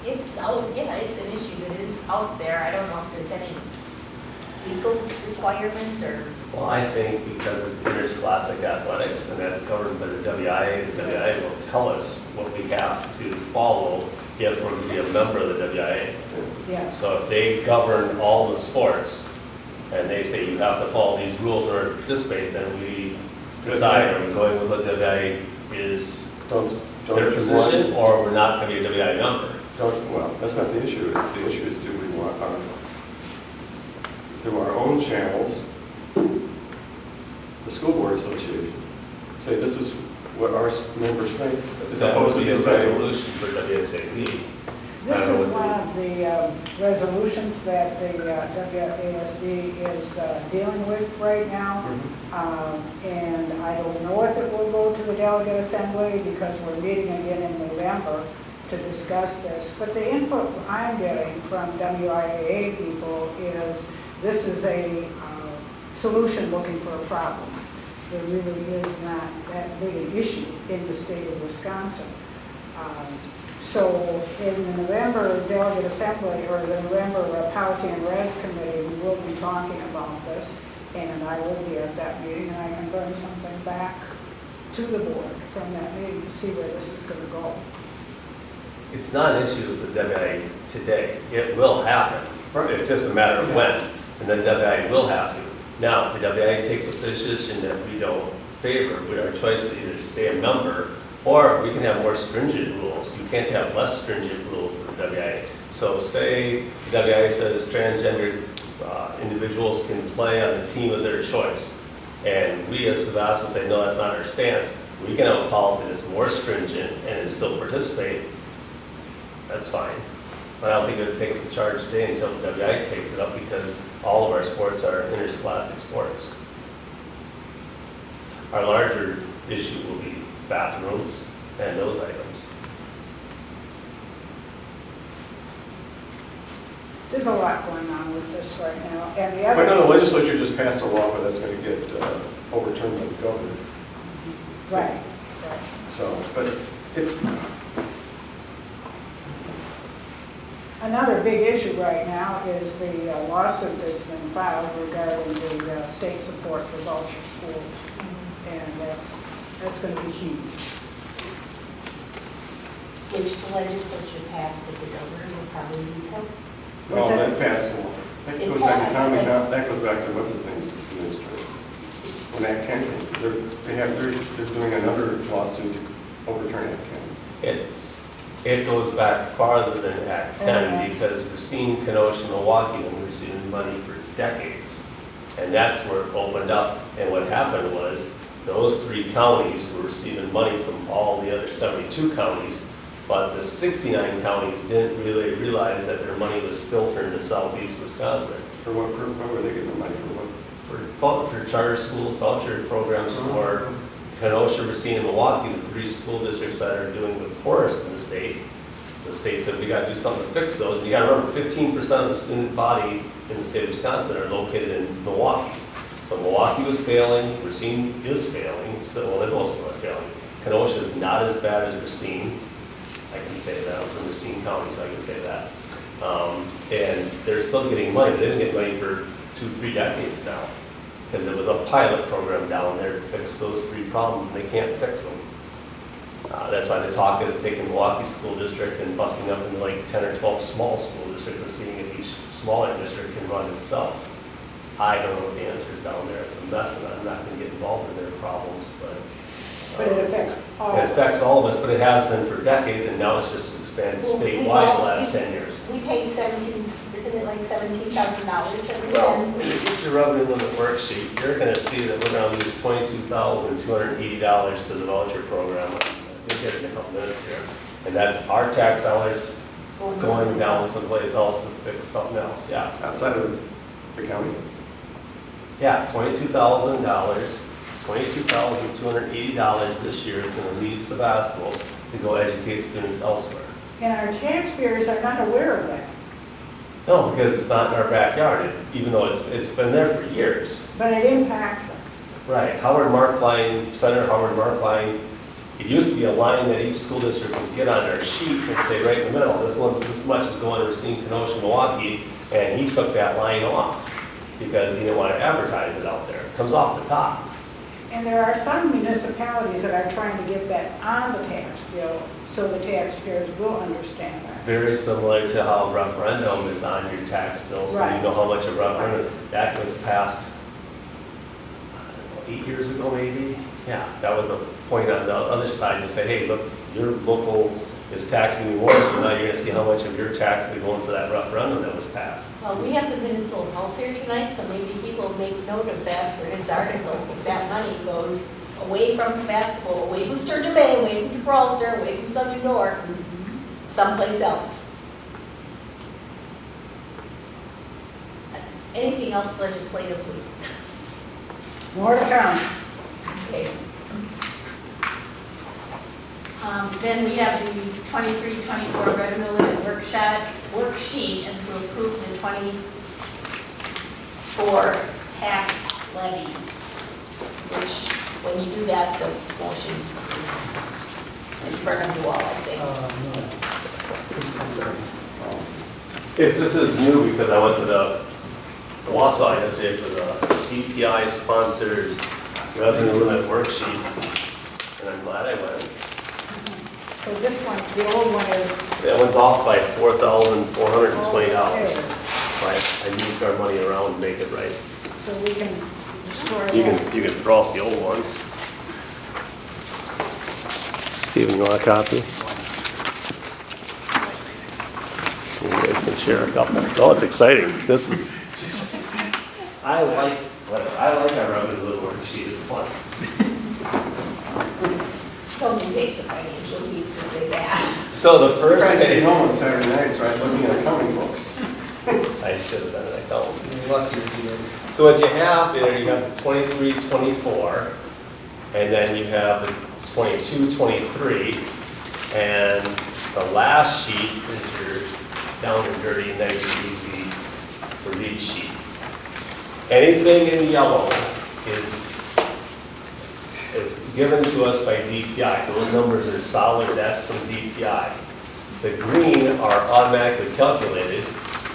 It's out, yeah, it's an issue that is out there. I don't know if there's any legal requirement or. Well, I think because it's interscholastic athletics and that's governed by the WIA, the WIA will tell us what we have to follow if we're to be a member of the WIA. Yeah. So if they govern all the sports and they say you have to follow these rules in order to participate, then we decide are we going with what WIA is their position or we're not going to be a WIA member. Well, that's not the issue. The issue is do we want our, through our own channels, the school board association, say this is what our members think, as That would opposed be to a saying, resolution for WSAP. This is one of the resolutions that the WASD is dealing with right now. And I don't know if it will go to the delegate assembly because we're meeting again in November to discuss this. But the input I'm getting from WIAA people is this is a solution looking for a problem. There really is not that big an issue in the state of Wisconsin. So in the November delegate assembly or the November policy and res committee, we will be talking about this, and I will be at that meeting, and I can bring something back to the board from that meeting to see where this is going to go. It's not an issue for the WIA today. It will happen. It's just a matter of when, and then WIA will have to. Now, if the WIA takes a position that we don't favor, we our choice is either stay a member, or we can have more stringent rules. You can't have less stringent rules than the WIA. So say the WIA says transgender individuals can play on a team of their choice. And we as Sevastopol say, no, that's not our stance. We can have a policy that's more stringent and still participate. That's fine. But I don't think it would take the charge today until the WIA takes it up, because all of our sports are interscholastic sports. Our larger issue will be bathrooms and those items. There's a lot going on with this right now, and the But other. no, the legislature just passed a law, but that's going to get overturned by the governor. Right, right. So, but it's, Another big issue right now is the lawsuit that's been filed regarding the state support for voucher schools. And that's going to be huge. Which the legislature passed, but the governor will probably veto. no, that passed law. That It goes back to passed, Tommy, but- that goes back to what's his name, administrator. When Act 10 came, they're doing another lawsuit to overturn Act 10. It goes back farther than Act 10, because Racine, Kenosha, and Milwaukee have been receiving money for decades. And that's where it opened up. And what happened was, those 3 counties were receiving money from all the other 72 counties, but the 69 counties didn't really realize that their money was filtering to southeast Wisconsin. For what were they getting the money for? For charter schools, voucher programs for Kenosha, Racine, and Milwaukee, the 3 school districts that are doing the poorest in the state. The state said, we got to do something to fix those. And you got to remember, 15% of the student body in the state of Wisconsin are located in Milwaukee. So Milwaukee was failing, Racine is failing, well, they both still are failing. Kenosha is not as bad as Racine. I can say that, I'm from Racine County, so I can say that. And they're still getting money, but they didn't get money for 2-3 decades now, because it was a pilot program down there to fix those 3 problems, and they can't fix them. That's why the talk is taking Milwaukee School District and busting up into like 10 or 12 small school districts and seeing if each smaller district can run itself. I don't know what the answer is down there. It's a mess, and I'm not going to get involved in their problems, but But it affects all. it affects all of us, but it has been for decades, and now it's just expanded Well, statewide the last 10 years. We pay isn't it like $17,000 that we Well, send? get your revenue limit worksheet, you're going to see that we're going to lose $22,280 to the voucher program. We'll get it in a couple minutes here. And that's our tax dollars going down someplace else to fix something else, yeah. Outside of the county? Yeah, $22,000, $22,280 this year is going to leave Sevastopol to go educate students elsewhere. And our taxpayers are not aware of that. No, because it's not in our backyard, even though it's been there for years. But it impacts us. Right, Senator Howard Markline, it used to be a line that each school district would get on their sheet and say right in the middle, this much is going to Racine, Kenosha, Milwaukee, and he took that line off because he didn't want to advertise it out there. It comes off the top. And there are some municipalities that are trying to get that on the tax bill so the taxpayers will understand that. Very similar to how referendum is on your tax bill, so you know how much a referendum, that was passed, I don't know, 8 years ago maybe? Yeah, that was a point on the other side to say, hey, look, your local is taxing you more, so now you're going to see how much of your tax will be going for that referendum that was passed. Well, we have the minutes of Pulse here tonight, so maybe he will make note of that for his article. That money goes away from Sevastopol, away from Sturgeon Bay, away from Gibraltar, away from Southern New York, someplace else. Anything else legislatively? More to come. Okay. Then we have the 23-24 revenue limit worksheet and to approve the 24 tax levy, which when you do that, the motion is in front of you all, I think. If this is new, because I went to the Wausau yesterday for the EPI sponsors revenue limit worksheet, that I went. So this one, the old one is. That one's off by $4,420. Okay. Right, I moved our money around to make it right. So we can destroy that. You can throw off the old one. Steven, you want a copy? You guys can share a couple. Oh, it's exciting. This is, I like our revenue little worksheet, it's fun. Totally takes a financial leap to say that. So the first I stay page, home on Saturday nights, right, looking at accounting books. I should have done it, I don't. Less than you did. So what you have there, you have the 23, 24, and then you have the 22, 23, and the last sheet is your down and dirty, nice and easy to read sheet. Anything in yellow is given to us by DPI. Those numbers are solid, that's from DPI. The green are automatically calculated,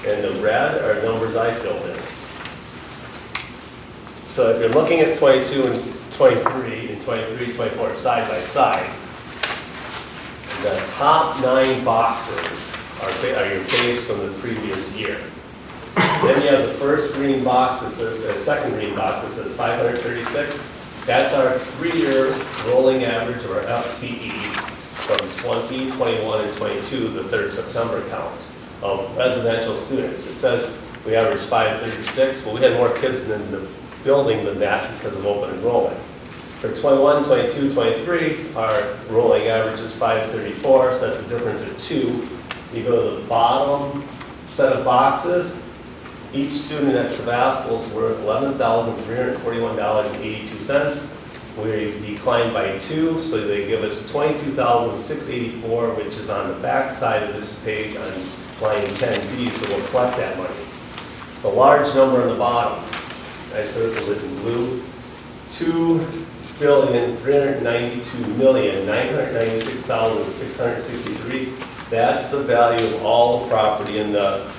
and the red are numbers I filled in. So if you're looking at 22 and 23 and 23, 24 side by side, the top 9 boxes are your base from the previous year. Then you have the first green box that says, second green box that says 536. That's our 3-year rolling average, or FTE, from 20, 21, and 22, the 3rd September count of residential students. It says we averaged 536. Well, we had more kids in the building than that because of open enrollment. For 21, 22, 23, our rolling average is 534, so that's a difference of 2. You go to the bottom set of boxes, each student at Sevastopol is worth $11,341.82. We declined by 2, so they give us $22,684, which is on the back side of this page on line 10B, so we'll collect that money. The large number on the bottom, I circled it in blue, $2,392,996,663. That's the value of all the property in the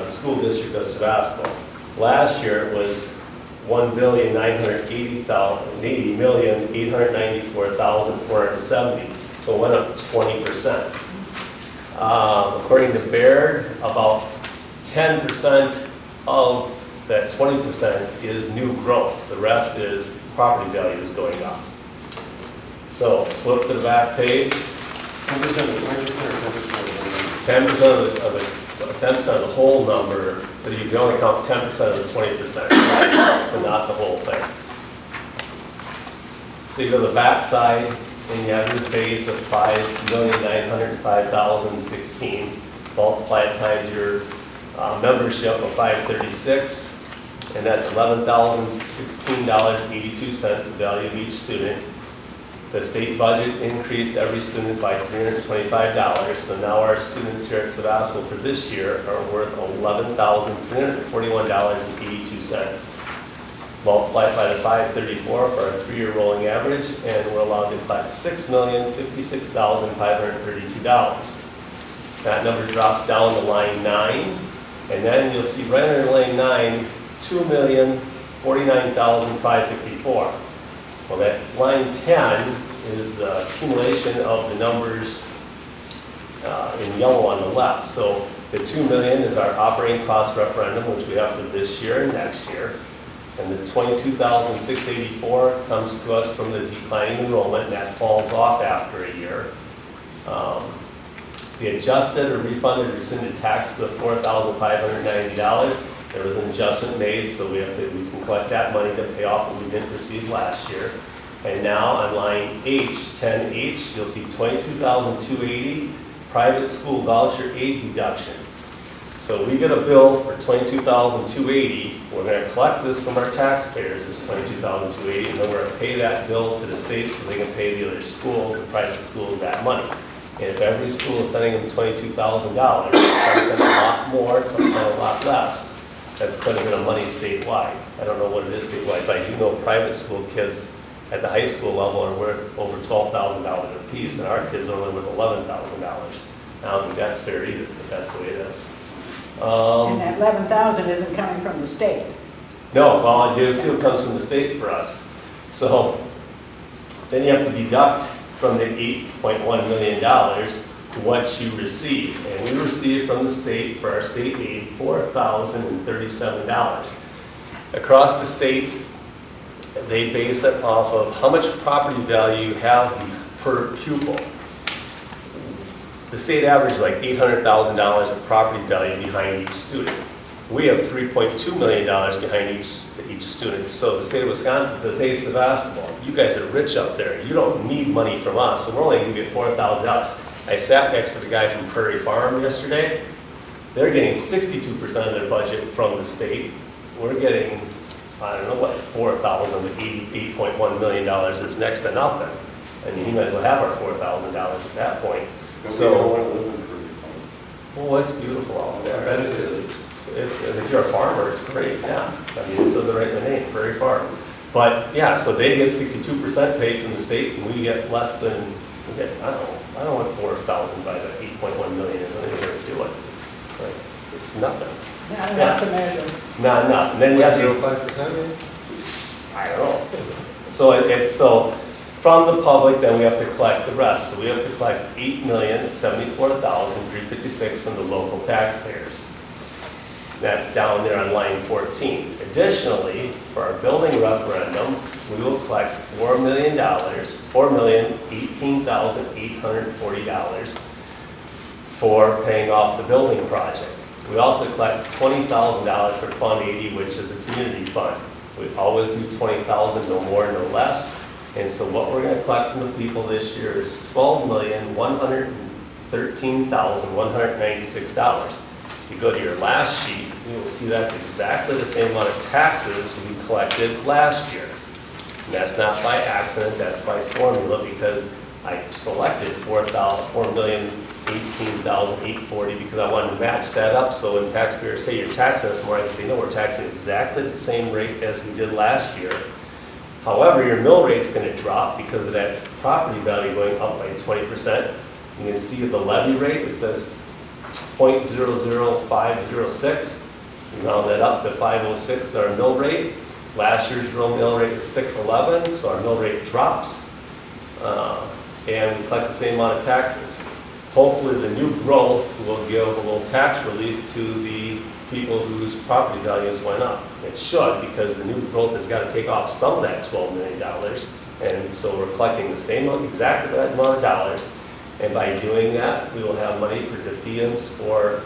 school district of Sevastopol. Last year it was $1,980,894,470, so it went up 20%. According to Baird, about 10% of that 20% is new growth. The rest is property values going up. So flip to the back page. 10% or 10% of the whole number, but you can only count 10% of the 20%, right? So not the whole thing. So you go to the back side, and you have your base of 5,905,016. Multiply it times your membership of 536, and that's $11,016.82, the value of each student. The state budget increased every student by $325, so now our students here at Sevastopol for this year are worth $11,341.82. Multiply it by the 534 for our 3-year rolling average, and we're allowed to collect $6,056,532. That number drops down to line 9, and then you'll see right under line 9, $2,049,554. Well, that line 10 is the accumulation of the numbers in yellow on the left. So the 2 million is our operating cost referendum, which we have for this year and next year. And the 22,684 comes to us from the declining enrollment, and that falls off after a year. The adjusted or refunded rescinded tax of $4,590. There was an adjustment made, so we can collect that money to pay off what we didn't receive last year. And now on line H, 10H, you'll see $22,280 private school voucher aid deduction. So we get a bill for $22,280. We're going to collect this from our taxpayers, this $22,280, and then we're going to pay that bill to the state so they can pay the other schools, the private schools, that money. And if every school is sending them $22,000, some send a lot more, some send a lot less. That's quite a bit of money statewide. I don't know what it is statewide, but I do know private school kids at the high school level are worth over $12,000 a piece, and our kids are only worth $11,000. I don't think that's fair either, but that's the way it is. And that 11,000 isn't coming from the state. No, well, you assume it comes from the state for us. So Then you have to deduct from the $8.1 million what you receive. And we received from the state, for our state aid, $4,037. Across the state, they base it off of how much property value you have per pupil. The state average is like $800,000 of property value behind each student. We have $3.2 million behind each student. So the state of Wisconsin says, hey, Sevastopol, you guys are rich up there. You don't need money from us, so we're only going to give you $4,000. I sat next to the guy from Prairie Farm yesterday. They're getting 62% of their budget from the state. We're getting, I don't know what, 4,000 to $88.1 million is next to nothing. I mean, you might as well have our $4,000 at that point. So, well, it's beautiful out there. It's, if you're a farmer, it's great, yeah. I mean, it says it right in the name, Prairie Farm. But yeah, so they get 62% paid from the state, and we get less than, we get, I don't know what 4,000 by the 8.1 million is. I think we're going to do it. It's nothing. Not enough to measure. Not enough. And then you have to 0.05%? I don't know. So so from the public, then we have to collect the rest. So we have to collect $8,074,356 from the local taxpayers. That's down there on line 14. Additionally, for our building referendum, we will collect $4,018,840 for paying off the building project. We also collect $20,000 for Fund 80, which is a community fund. We always do $20,000, no more, no less. And so what we're going to collect from the people this year is $12,113,196. If you go to your last sheet, you will see that's exactly the same amount of taxes we collected last year. And that's not by accident, that's by formula, because I selected $4,018,840 because I wanted to match that up. So when taxpayers say you're taxing us more, I can say, no, we're taxing exactly the same rate as we did last year. However, your mill rate's going to drop because of that property value going up by 20%. You can see the levy rate, it says 0.00506. We round that up to 506, our mill rate. Last year's real mill rate was 611, so our mill rate drops. And we collect the same amount of taxes. Hopefully the new growth will give a little tax relief to the people whose property values went up. It should, because the new growth has got to take off some of that $12 million. And so we're collecting the same, exactly that amount of dollars. And by doing that, we will have money for defeasance for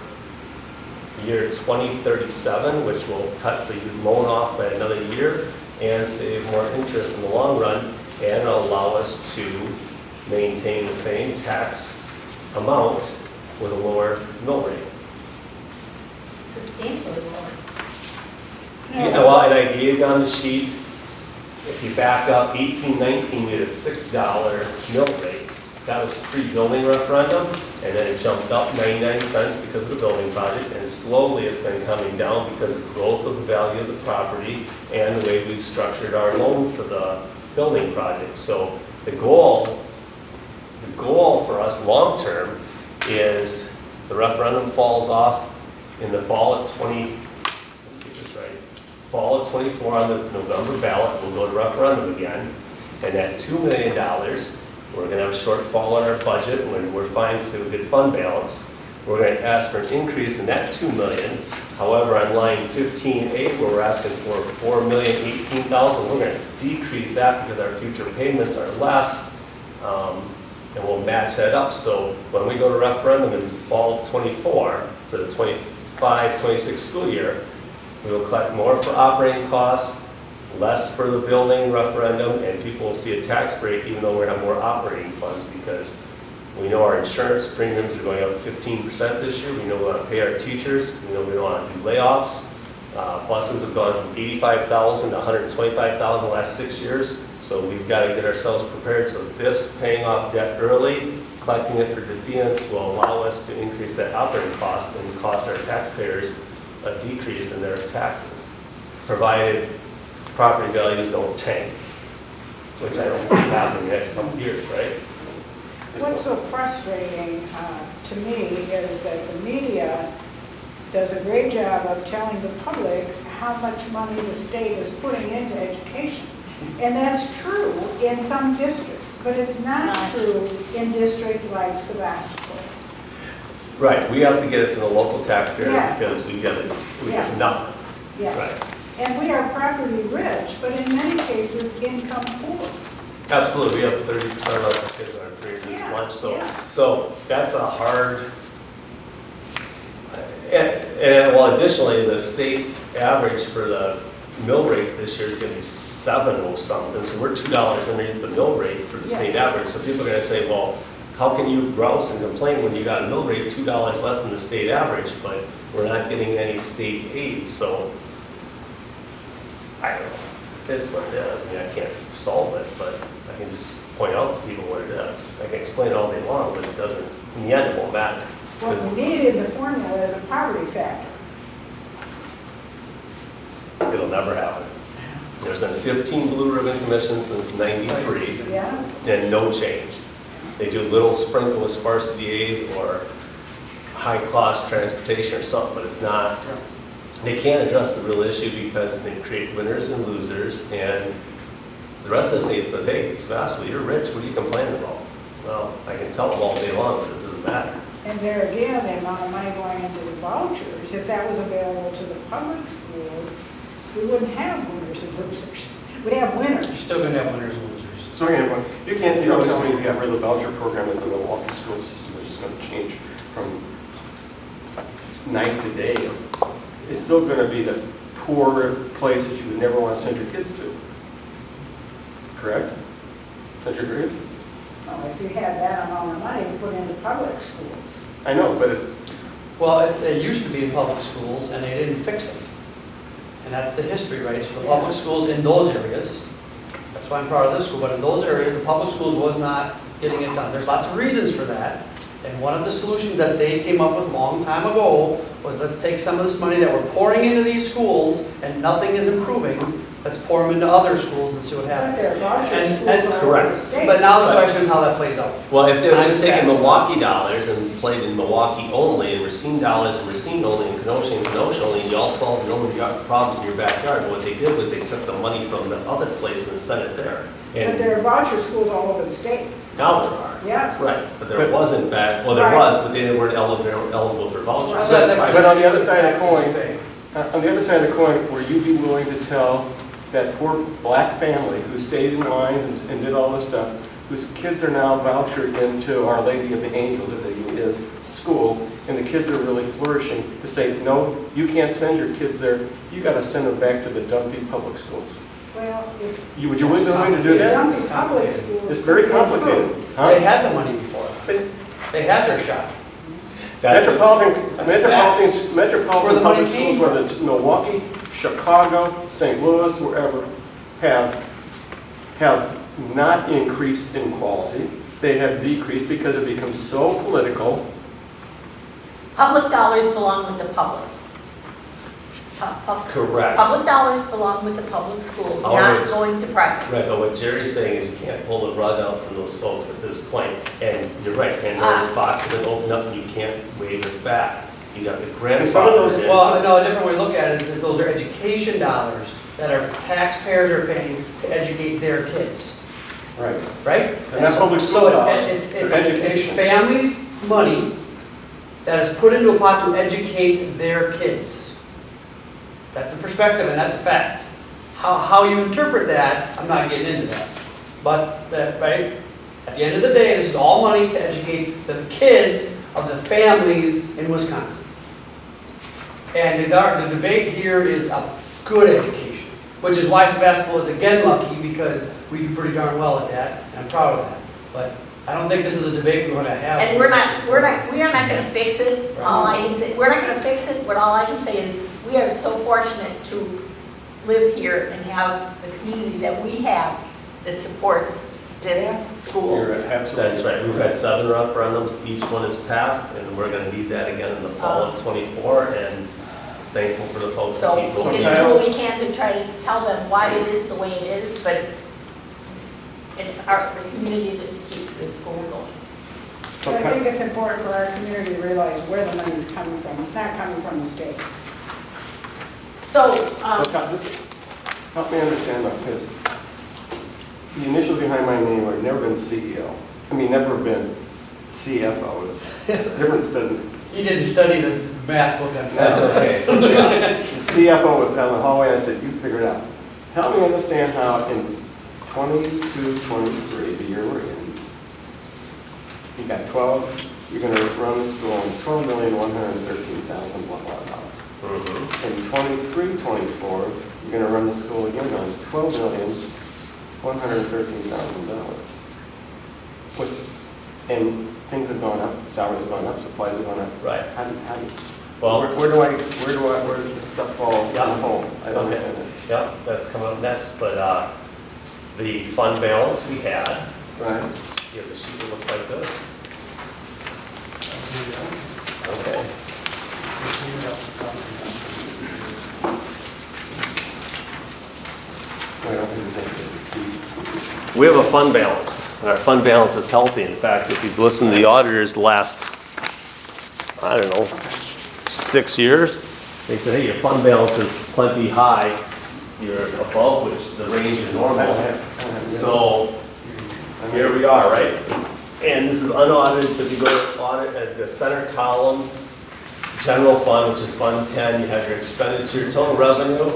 year 2037, which will cut the loan off by another year and save more interest in the long run, and allow us to maintain the same tax amount with a lower mill rate. Substantially lower. Yeah, well, and I gave you on the sheet, if you back up 1819, we had a $6 mill rate. That was pre-building referendum, and then it jumped up 99 cents because of the building project, and slowly it's been coming down because of the growth of the value of the property and the way we've structured our loan for the building project. So the goal for us long-term is the referendum falls off in the fall of 24 on the November ballot. We'll go to referendum again, and that $2 million, we're going to have a shortfall in our budget when we're fine to good fund balance. We're going to ask for an increase in that $2 million. However, on line 15A, where we're asking for $4,018,000, we're going to decrease that because our future payments are less, and we'll match that up. So when we go to referendum in fall of 24 for the 25-26 school year, we will collect more for operating costs, less for the building referendum, and people will see a tax break even though we're going to have more operating funds, because we know our insurance premiums are going up 15% this year. We know we want to pay our teachers. We know we don't want to do layoffs. Buses have gone from 85,000 to 125,000 the last 6 years. So we've got to get ourselves prepared. So this paying off debt early, collecting it for defeasance, will allow us to increase that operating cost and cost our taxpayers a decrease in their taxes, provided property values don't tank, which I don't see happening in the next couple of years, right? What's so frustrating to me is that the media does a great job of telling the public how much money the state is putting into education. And that's true in some districts, but it's not true in districts like Sevastopol. Right, we have to get it from the local taxpayer Yes. because we get Yes. nothing. Yes. Right. And we are property rich, but in many cases, income poor. Absolutely, we have 30% of our kids on free reduced Yeah, lunch, yeah. so that's a hard, and well, additionally, the state average for the mill rate this year is gonna be 7 something, so we're $2 underneath the mill rate for the state average, so people are gonna say, well, how can you grouse and complain when you got a mill rate of $2 less than the state average, but we're not getting any state aid, so I don't know, it's what it is. I mean, I can't solve it, but I can just point out to people what it is. I can explain it all day long, but it doesn't, in the end, it won't matter. What we needed the formula is a poverty factor. It'll never happen. There's been 15 Blue Ribbon Commissions since '93, Yeah. and no change. They do a little sprinkle of sparsity aid or high-cost transportation or something, but it's not, they can't address the real issue because they create winners and losers, and the rest of the state says, hey, Sevastopol, you're rich, what are you complaining about? Well, I can tell them all day long, but it doesn't matter. And there again, the amount of money going into the vouchers, if that was available to the public schools, we wouldn't have winners and losers. We'd have winners. You're still gonna have winners and losers. So anyway, you don't tell me if you have rid of the voucher program in the Milwaukee school system, it's just gonna change from night to day. It's still gonna be the poor place that you would never want to send your kids to. Correct? Don't you agree? Well, if you had that amount of money to put into public schools. I know, but Well, it used to be in public schools, and they didn't fix it. And that's the history, right? So the public schools in those areas, that's why I'm proud of this school, but in those areas, the public schools was not getting it done. There's lots of reasons for that. And one of the solutions that they came up with a long time ago was, let's take some of this money that we're pouring into these schools and nothing is improving, let's pour them into other schools and see what But happens. there are voucher And- schools and- all over correct. the state. But now the question is how that plays out. Well, if they were just taking Times Milwaukee dollars and played in Milwaukee only, and Racine dollars and Racine only, and Kenosha only, and you all solved your own problems in your backyard, what they did was they took the money from the other place and sent it there. But And there are voucher schools all over the state. now there are. Yes. Right, but there wasn't back, well, there Right. was, but they weren't eligible for vouchers. But on the other side of the coin, on the other side of the coin, will you be willing to tell that poor black family who stayed in lines and did all this stuff, whose kids are now vouchered into Our Lady of the Angels, if it is, school, and the kids are really flourishing, to say, no, you can't send your kids there, you gotta send them back to the dumpy public schools? Well, if Would you willing to do that? dumpy public schools. It's very complicated. Huh? They had the money before. But They had their shot. That's Metropolitan That's a fact. Where the metropolitan money public came schools, from. whether it's Milwaukee, Chicago, St. Louis, wherever, have not increased in quality. They have decreased because it becomes so political. Public dollars belong with the public. correct. Public dollars belong with the public schools, not Always. going to private. Right, but what Jerry's saying is you can't pull the rug out from those folks at this point. And you're right, Pandora's box has been opened up and you can't wave it back. You got the some of grandfather those- in. Well, no, a different way to look at it is that those are education dollars that our taxpayers are paying to educate their kids, Right. right? And that's public school So dollars. it's It's education. families' money that is put into a pot to educate their kids. That's a perspective and that's a fact. How you interpret that, I'm not getting into that. But, right, at the end of the day, this is all money to educate the kids of the families in Wisconsin. And the debate here is a good education, which is why Sevastopol is again lucky because we do pretty darn well at that, and I'm proud of that. But I don't think this is a debate we're gonna have. And we are not gonna fix it. All I can say, we're not gonna fix it, but all I can say is, we are so fortunate to live here and have the community that we have that supports this school. You're absolutely. That's right, we've had 7 referendums, each one has passed, and we're gonna need that again in the fall of '24, and thankful for the folks So that we keep can voting. do what we can to try to tell them why it is the way it is, but it's the community that keeps this school going. So I think it's important for our community to realize where the money's coming from. It's not coming from the state. So, Help me understand that, because The initial behind my name, I've never been CEO. I mean, never been CFO. It's different than, You didn't study the math book on That's okay. the CFO was down the hallway, and I said, you figure it out. Help me understand how in 22, 23, the year we're in, you got 12, you're gonna run the school on $12,113,000 blah, blah, dollars. In 23, 24, you're gonna run the school again on $12,113,000. And things have gone up, salaries have gone up, supplies have gone up. Right. How do you, Well, where does this stuff fall in the hole? I don't Okay. understand it. Yep, that's coming up next, but the fund balance we had, Right. you have the sheet that looks like this. Okay. I don't think there's anything to see. We have a fund balance, and our fund balance is healthy. In fact, if you've listened to the auditors the last, I don't know, 6 years, they said, hey, your fund balance is plenty high. You're above which the range is normal. So here we are, right? And this is unaudited, so if you go to audit at the center column, general fund, which is Fund 10, you have your expenditure, total revenue,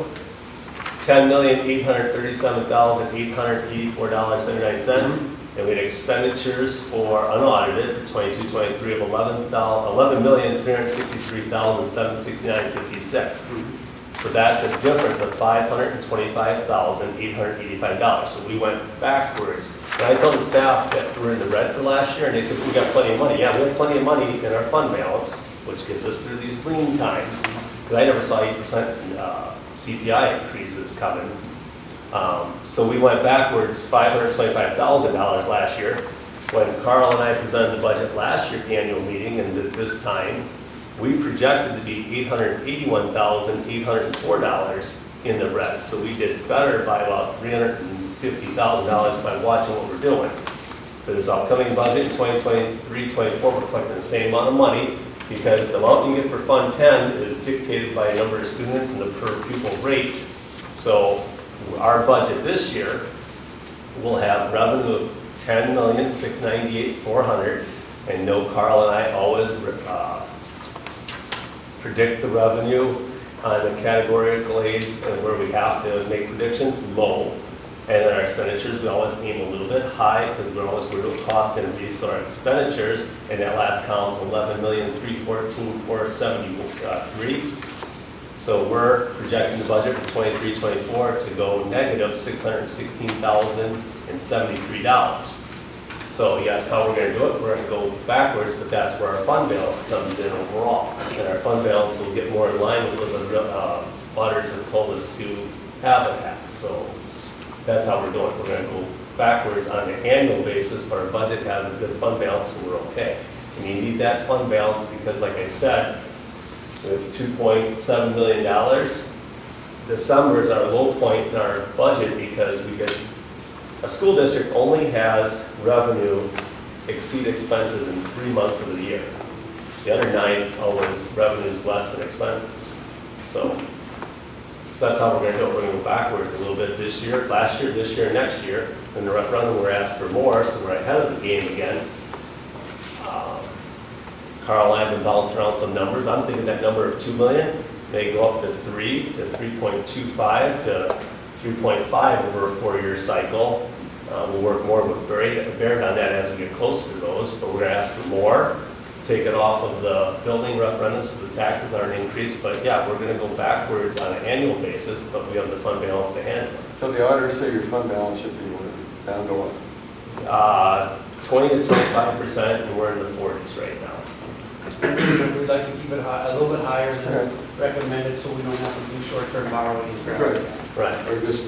$10,837,884.79. And we had expenditures for unaudited for 22, 23 of $11,363,769.56. So that's a difference of $525,885. So we went backwards. And I told the staff that we're in the red for last year, and they said, we got plenty of money. Yeah, we have plenty of money in our fund balance, which gets us through these lean times. But I never saw 8% CPI increases coming. So we went backwards $525,000 last year. When Carl and I presented the budget last year, annual meeting, and at this time, we projected to be $881,804 in the red. So we did better by about $350,000 by watching what we're doing. For this upcoming budget in 2023-24, we're collecting the same amount of money because the amount you get for Fund 10 is dictated by a number of students and the per pupil rate. So our budget this year will have revenue of $10,698,400, and no, Carl and I always predict the revenue on the categorical aids and where we have to make predictions low. And then our expenditures, we always aim a little bit high because we're always worried about cost increase. So our expenditures, and that last column is $11,314,473. So we're projecting the budget for 23-24 to go negative $616,073. So yes, how we're going to do it, we're going to go backwards, but that's where our fund balance comes in overall. And our fund balance will get more in line with what the auditors have told us to have it at. So that's how we're doing. We're going to go backwards on an annual basis, but our budget has a good fund balance, so we're okay. And you need that fund balance because, like I said, we have $2.7 million. December is our low point in our budget because we get a school district only has revenue exceed expenses in 3 months of the year. The other 9, it's always revenues less than expenses. So that's how we're going to do it. We're going to go backwards a little bit this year, last year, this year, next year. In the referendum, we're asked for more, so we're ahead of the game again. Carl and I have been bouncing around some numbers. I'm thinking that number of $2 million may go up to 3 to 3.25 to 3.5 over a 4-year cycle. We'll work more with Baird on that as we get closer to those, but we're going to ask for more, take it off of the building referendum so the taxes aren't increased. But yeah, we're going to go backwards on an annual basis, but we have the fund balance to handle it. So the auditors say your fund balance should be down to what? 20 to 25%, and we're in the 40s right now. We'd like to keep it high, a little bit higher than recommended, so we don't have to do short-term borrowing. Right. Or just,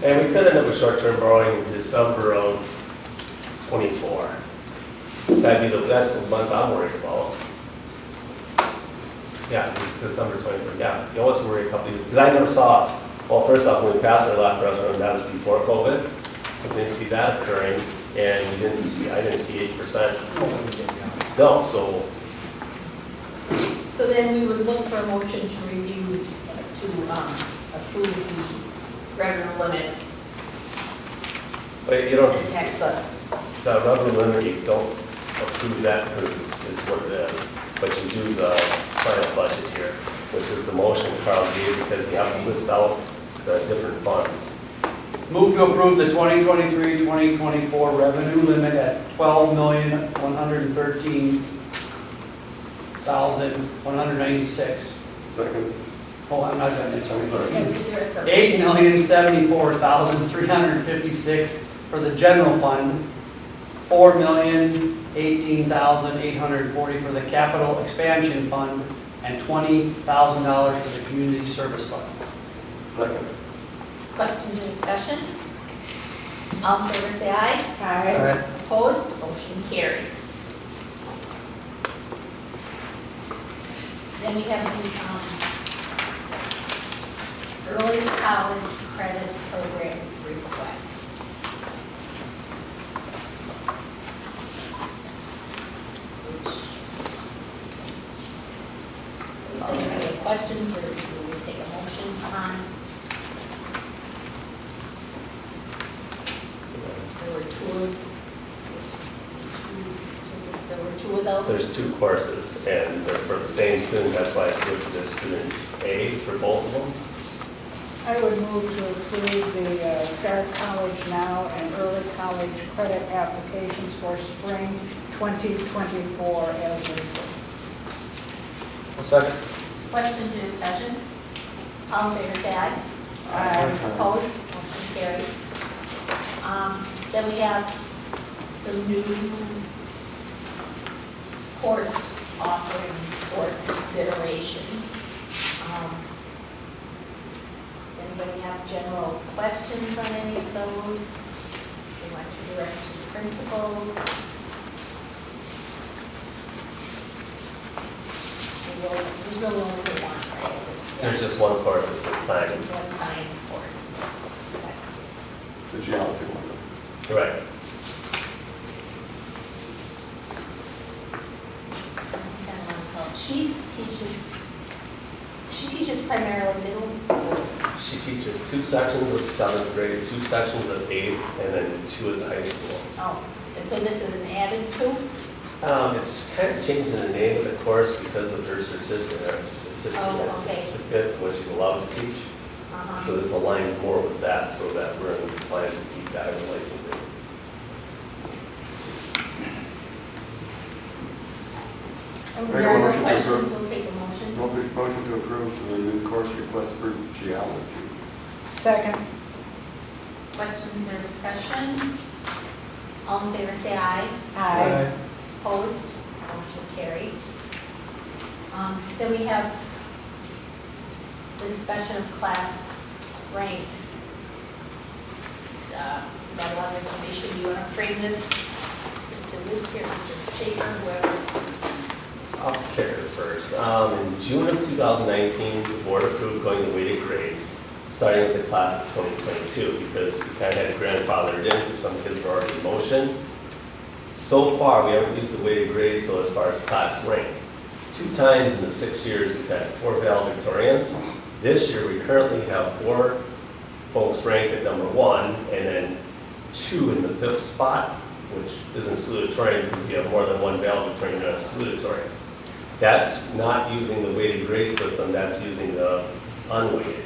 And we could end up with short-term borrowing in December of 24. That's the month I'm worried about. Yeah, it's December 24. Yeah, you always worry a couple of years. Because I never saw, well, first off, when we passed our last restaurant, that was before COVID. So we didn't see that occurring. And I didn't see 8%. No, so. So then we would look for a motion to review, to approve the revenue limit But you don't, the tax levy. the revenue limit, you don't approve that because it's what it is. But you do the final budget here, which is the motion Carl gave, because you have to list out the different funds. Move to approve the 2023-2024 revenue limit at $12,113,196. Second. Oh, I'm not done yet, sorry. $8 $8,074,356 for the general fund, $4,018,840 for the capital expansion fund, and $20,000 for the community service fund. Second. Questions or discussion? All in favor, say aye. Aye. Opposed, motion carried. Then we have the early college credit program requests. Does anybody have questions, or do we take a motion on? There were two of those? There's 2 courses, and they're for the same student, that's why it's listed as student A for both of them. I would move to approve the Start College Now and Early College Credit applications for spring 2024 as listed. Second. Questions or discussion? All in favor, say aye. Aye. Opposed, motion carried. Then we have some new course offerings for consideration. Does anybody have general questions on any of those? They want to direct to the principals. There's really only one, right? There's just one course at this time. This is one science course. The geology one. Right. She teaches primarily middle school. She teaches 2 sections of 7th grade, 2 sections of 8th, and then 2 at the high school. Oh, and so this is an added to? It's kind of changing the name of the course because of her certificate, Oh, okay. certificate, what she's allowed to teach. So this aligns more with that, so that we're in compliance with EPI and licensing. If Make a there are no motion to questions, approve. we'll take a motion. Motion to approve the new course request for geology. Second. Questions or discussion? All in favor, say aye. Aye. Opposed, motion carried. Then we have the discussion of class rank. Got a lot of information. Do you want to frame this? Mr. Luke here, Mr. Schaefer, whoever. I'll carry it first. In June of 2019, the board approved going to weighted grades, starting with the class of 2022, because we kind of had grandfathered in, because some kids were already in motion. So far, we haven't used the weighted grades, so as far as class rank. 2 times in the 6 years, we've had 4 valedictorians. This year, we currently have 4 folks ranked at number 1, and then 2 in the 5th spot, which isn't salutatorian because you have more than 1 valedictorian and a salutatorian. That's not using the weighted grade system, that's using the unweighted.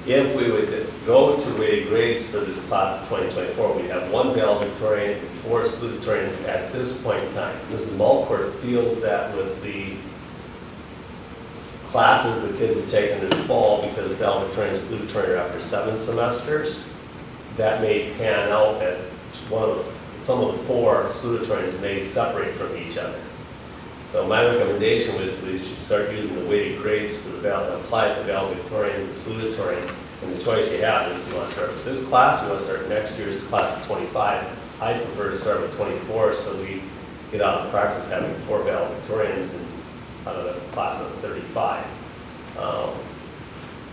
If we would go to weighted grades for this class of 2024, we'd have 1 valedictorian and 4 salutatorians at this point in time. Mrs. Malcourt feels that with the classes the kids have taken this fall, because valedictorian and salutatorian are after 7 semesters, that may pan out that some of the 4 salutatorians may separate from each other. So my recommendation was that we should start using the weighted grades for the apply it to valedictorians and salutatorians. And the choice you have is, do you want to start with this class, or do you want to start next year's class of 25? I prefer to start with 24, so we get out of practice having 4 valedictorians and out of the class of 35.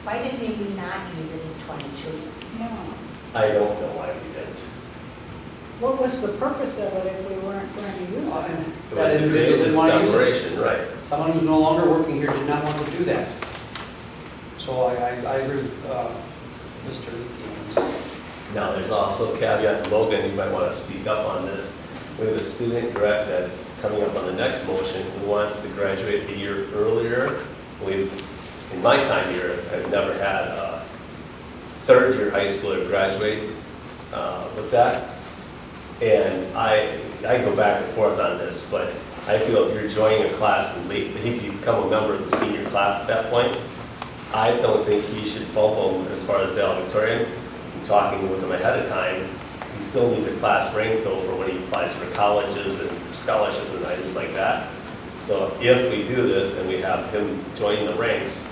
Why did we not use it in 22? Yeah. I don't know why we didn't. What was the purpose of it if we weren't going to use it? It was That to individual create didn't this want to use it. separation, right. Someone who's no longer working here did not want to do that. So I agree with Mr. Leakey. Now, there's also a caveat, Logan, you might want to speak up on this. We have a student that's coming up on the next motion who wants to graduate a year earlier. In my time here, I've never had a third-year high schooler graduate with that. And I go back and forth on this, but I feel if you're joining a class and late, if you become a member of the senior class at that point, I don't think he should bump him as far as valedictorian. I'm talking with him ahead of time. He still needs a class rank though for when he applies for colleges and scholarships and items like that. So if we do this and we have him join the ranks,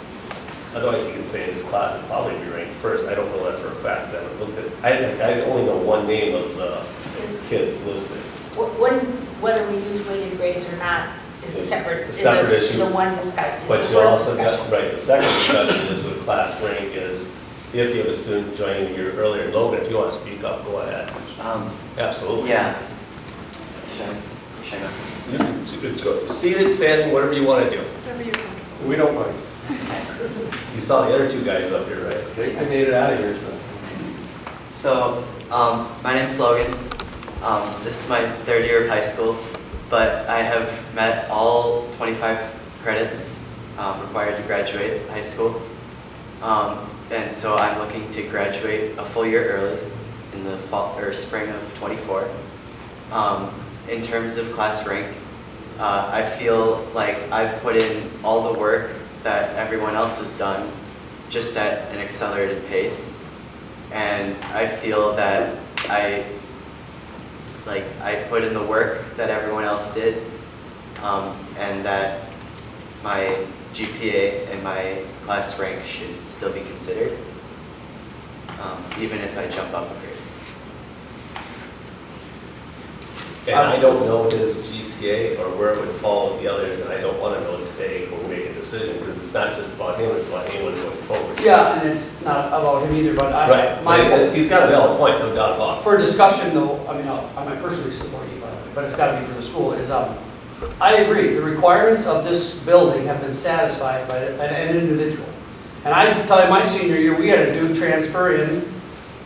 otherwise he can stay in his class and probably be ranked first. I don't know that for a fact. I haven't looked at. I only know one name of the kids listed. Whether we use weighted grades or not is a separate issue. Is a one discussion. But you also got, right, the second discussion is with class rank is if you have a student joining a year earlier. Logan, if you want to speak up, go ahead. Absolutely. Yeah. Should I go? You can go seated, standing, whatever you want to do. Whatever you're comfortable. We don't mind. You saw the other two guys up here, right? They made it out of here, so. So, my name's Logan. This is my third year of high school, but I have met all 25 credits required to graduate high school. And so I'm looking to graduate a full year early in the fall or spring of 24. In terms of class rank, I feel like I've put in all the work that everyone else has done, just at an accelerated pace. And I feel that I put in the work that everyone else did, and that my GPA and my class rank should still be considered, even if I jump up a grade. And I don't know his GPA or where it would fall with the others, and I don't want to know today when we make a decision, because it's not just about him, it's about anyone going forward. Yeah, and it's not about him either, but He's got a valid point, no doubt about it. For discussion though, I mean, I might personally support you, by the way, but it's got to be for the school, is, I agree, the requirements of this building have been satisfied by an individual. And I tell you, my senior year, we had a dude transfer in,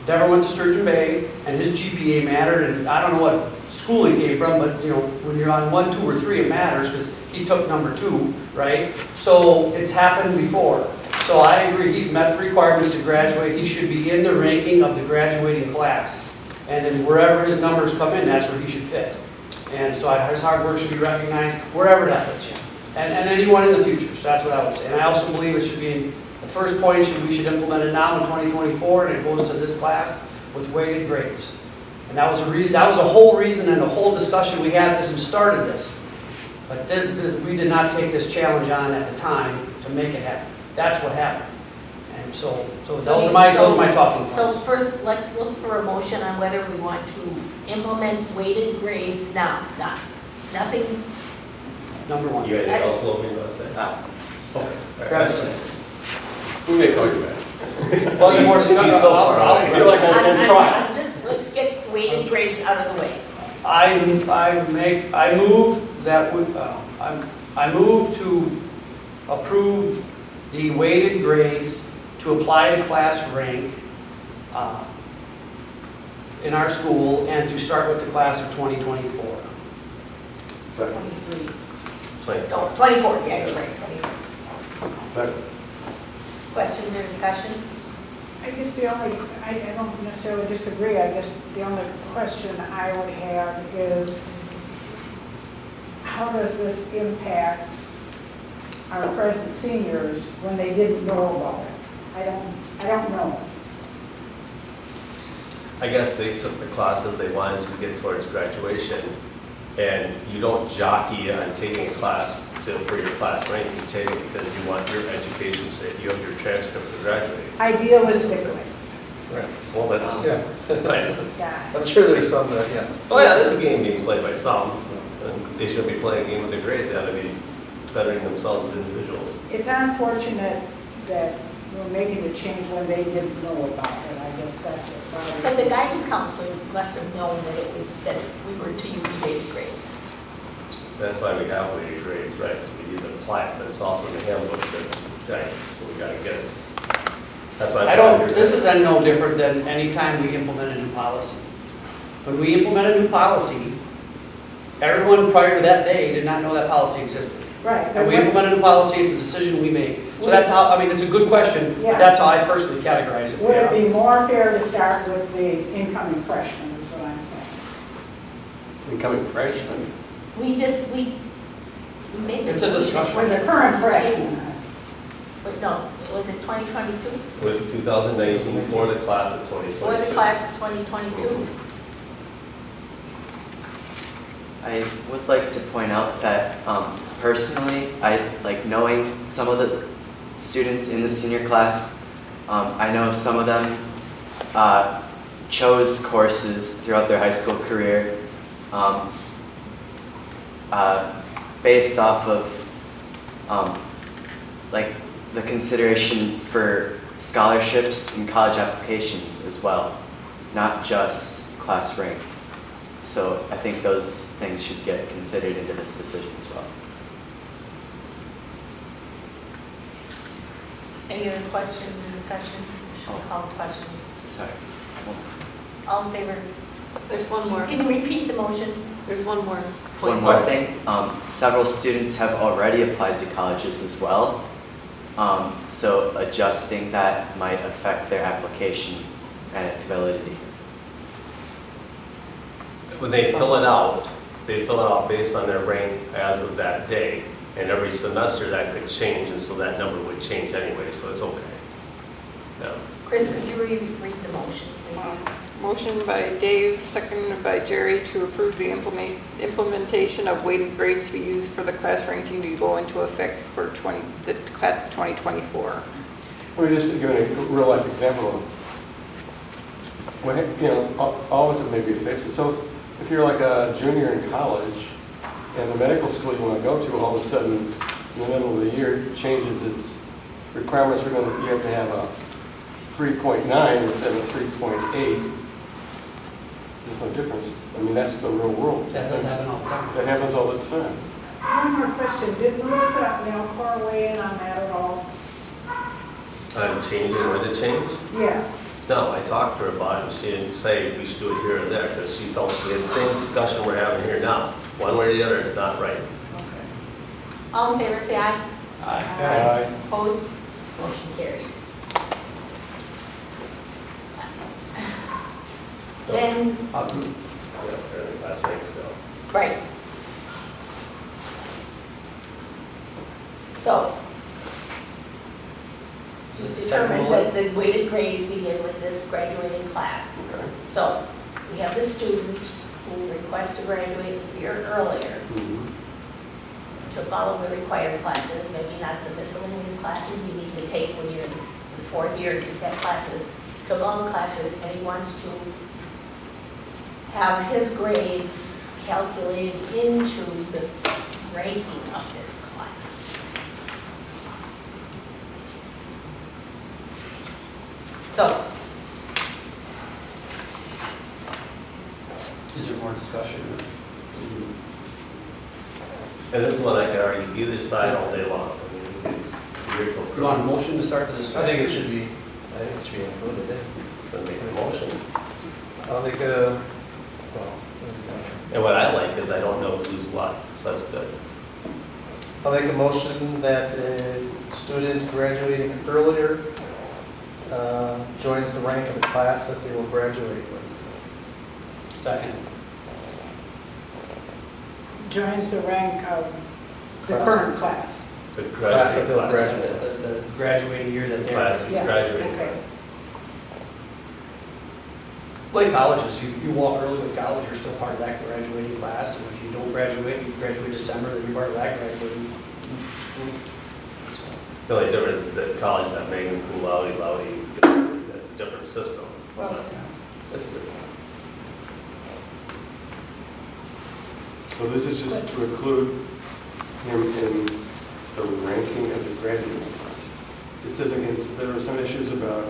Dever went to Sturgeon Bay, and his GPA mattered, and I don't know what school he came from, but you know, when you're on 1, 2, or 3, it matters, because he took number 2, right? So it's happened before. So I agree, he's met the requirements to graduate, he should be in the ranking of the graduating class. And then wherever his numbers come in, that's where he should fit. And so his hard work should be recognized wherever that fits you. And anyone in the future, so that's what I would say. And I also believe it should be, the first point, we should implement it now in 2024, and it goes to this class with weighted grades. And that was the reason, that was the whole reason and the whole discussion we had this and started this. But we did not take this challenge on at the time to make it happen. That's what happened. And so those are my talking points. So first, let's look for a motion on whether we want to implement weighted grades now. Nothing. Number 1. You got anything else, Logan, you want to say? Okay. Grab a second. We may call you back. Well, there's more discussion. I feel like I'll try. Let's get weighted grades out of the way. I move that I move to approve the weighted grades to apply to class rank in our school and to start with the class of 2024. 23. 24. 24, yeah, you're right. 24. Second. Questions or discussion? I guess I don't necessarily disagree. I guess the only question I would have is, how does this impact our present seniors when they didn't know about it? I don't know. I guess they took the classes they wanted to get towards graduation, and you don't jockey on taking a class for your class rank. You take it because you want your education, so you have your transcript to graduate. Idealistically. Right. Well, that's, Yeah. right. Yeah. I'm sure there's some that, yeah. Oh yeah, there's a game being played by some. And they shouldn't be playing a game with their grades. They ought to be bettering themselves as individuals. It's unfortunate that we're making the change when they didn't know about it. I guess that's what bothers me. But the guidance counselor must have known that we were to use weighted grades. That's why we have weighted grades, right? So we need to apply it, but it's also in the handbook that, right, so we gotta get it. That's why I don't, this is then no different than any time we implement a new policy. When we implement a new policy, everyone prior to that day did not know that policy existed. Right. And we implement a new policy, it's a decision we make. So that's how, I mean, it's a good question, Yeah. but that's how I personally categorize it. Would it be more fair to start with the incoming freshmen, is what I'm saying? Incoming freshmen. We made this. It's a discussion. With the current freshmen? Wait, no, was it 2022? It was 2019 for the class of 2022. Or the class of 2022? I would like to point out that personally, I like knowing some of the students in the senior class. I know some of them chose courses throughout their high school career based off of like the consideration for scholarships and college applications as well, not just class rank. So I think those things should get considered into this decision as well. Any other questions or discussion? Should we call the question? Sorry. All in favor? There's one more. Can you repeat the motion? There's one more. One more thing, several students have already applied to colleges as well. So adjusting that might affect their application and its validity. When they fill it out based on their rank as of that day. And every semester that could change, and so that number would change anyway, so it's okay. Yeah. Chris, could you read the motion, please? Motion by Dave, seconded by Jerry to approve the implementation of weighted grades to be used for the class ranking to go into effect for the class of 2024. Let me just give a real life example of what, all of us have maybe faced it. So if you're like a junior in college and the medical school you want to go to all of a sudden in the middle of the year changes its requirements, you have to have a 3.9 instead of 3.8. There's no difference. I mean, that's the real world. That does happen all the time. That happens all the time. One more question, did Melissa Nelcor weigh in on that at all? I'm changing when to change? Yes. No, I talked to her about it, and she didn't say we should do it here or there, because she felt we had the same discussion we're having here now. One way or the other, it's not right. Okay. All in favor, say aye. Aye. Opposed? Motion carried. Then, Yeah, they're in the class rank still. right. So, Is this it's the second determined bullet? that the weighted grades begin with this graduating class. Okay. So, we have the student who requests to graduate a year earlier, took all of the required classes, maybe not the miscellaneous classes you need to take when you're in the fourth year, just have classes, took all the classes, and he wants to have his grades calculated into the ranking of this class. So, Is there more discussion? And this is one I could argue either side all day long. I mean, we could be here till You want a Christmas. motion to start the I discussion? think it should be included there. Then make a motion. I'll make a, And what I like is I don't know who's what, so that's good. I'll make a motion that a student graduating earlier joins the rank of the class that they will graduate with. Second. Joins the rank of the Class. current class. The Class that graduating they'll class. graduate. The graduating year that The they're. class is Yeah, graduating. okay. Like colleges, you walk early with college, you're still part of that graduating class, and if you don't graduate, you graduate December, then you're part of that graduating. The only difference is that college that made them cum laude, that's a different system. Well, That's it. So this is just to include him in the ranking of the graduating class. This isn't, there were some issues about,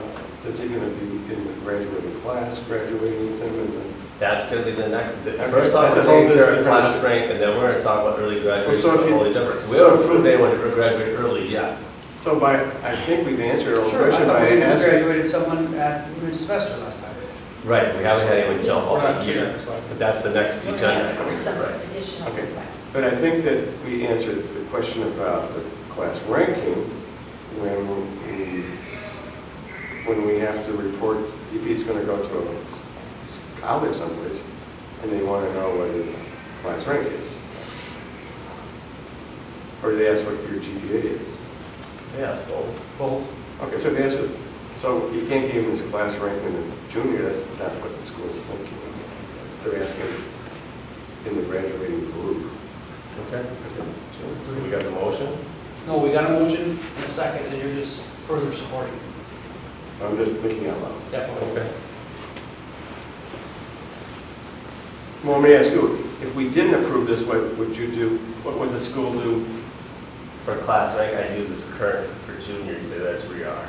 is he going to be in the graduating class, graduating with them, and then That's going to be the next, Okay, first off, that's we're a whole taking care of different- class rank, and then we're going to talk about early graduation, so if it's you- totally different. So we so haven't if- approved anyone to graduate early yet. So I think we've answered our Sure, I question thought by we asking. graduated someone at Sylvester last time. Right, we haven't had anyone jump We're off not the here, queue, that's why. but that's the next We're agenda. gonna have some Right. additional Okay. requests. But I think that we answered the question about the class ranking when we have to report if he's going to go to a college someplace and they want to know what his class rank is. Or they ask what your GPA is. Yes, both. Well, Okay, so they ask it, so you can't give him his class rank in the junior, that's not what the school's thinking. They're asking in the graduating group. Okay. So we got the motion? no, we got a motion and a second, and you're just further supporting. I'm just thinking out loud. Definitely. Okay. Well, let me ask you, if we didn't approve this, what would you do? What would the school do? For class rank, I'd use this current for junior and say that's where you are.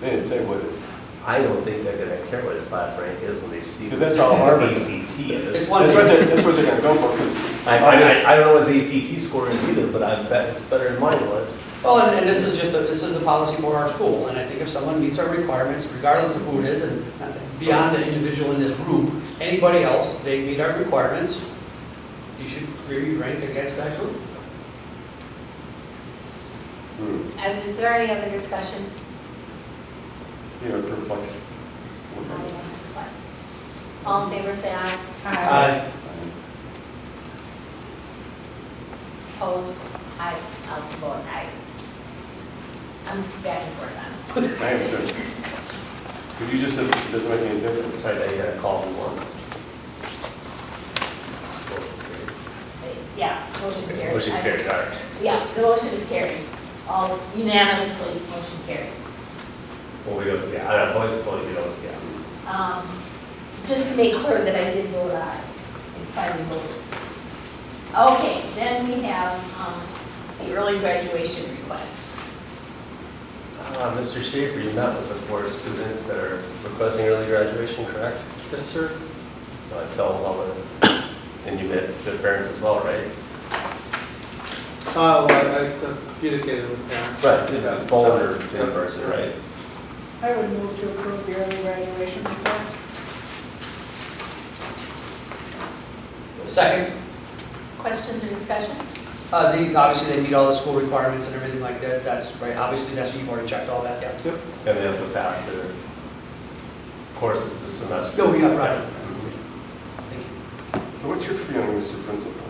They didn't say what is. I don't think they're gonna care what his class rank is when they see. 'Cause that's all Harvard. his ACT is. It's one That's what they're going to go for. 'Cause I don't know what his ACT score is either, but I bet it's better than mine was. Well, and this is just this is a policy for our school, and I think if someone meets our requirements, regardless of who it is, and beyond the individual in this room, anybody else, they meet our requirements, you should be ranked against that group. Is there any other discussion? You know, perplexed. All in favor, say aye. Aye. Opposed? Aye. I'll vote aye. I'm back and forth on it. I am good. But you just said it doesn't make any difference. Sorry, that you gotta call for one. Yeah, motion carried. Motion carried, all right. Yeah, the motion is carried. All unanimously, motion carried. Well, we go, yeah, I voice vote, you don't, yeah. Just to make clear that I did vote aye and finally voted. Okay, then we have the early graduation requests. Mr. Schaefer, you met with the 4 students that are requesting early graduation, correct? Yes, sir. Tell them all the, and you met the parents as well, right? Well, I communicated with parents. Right, phone or in person, right? I would move to approve the early graduation request. Second, Questions or discussion? these, obviously, they meet all the school requirements and everything like that, that's right, obviously, that's, you've already checked all that, yeah. And they have to pass their courses this semester. No, we got right. So what's your feeling, Mr. Principal?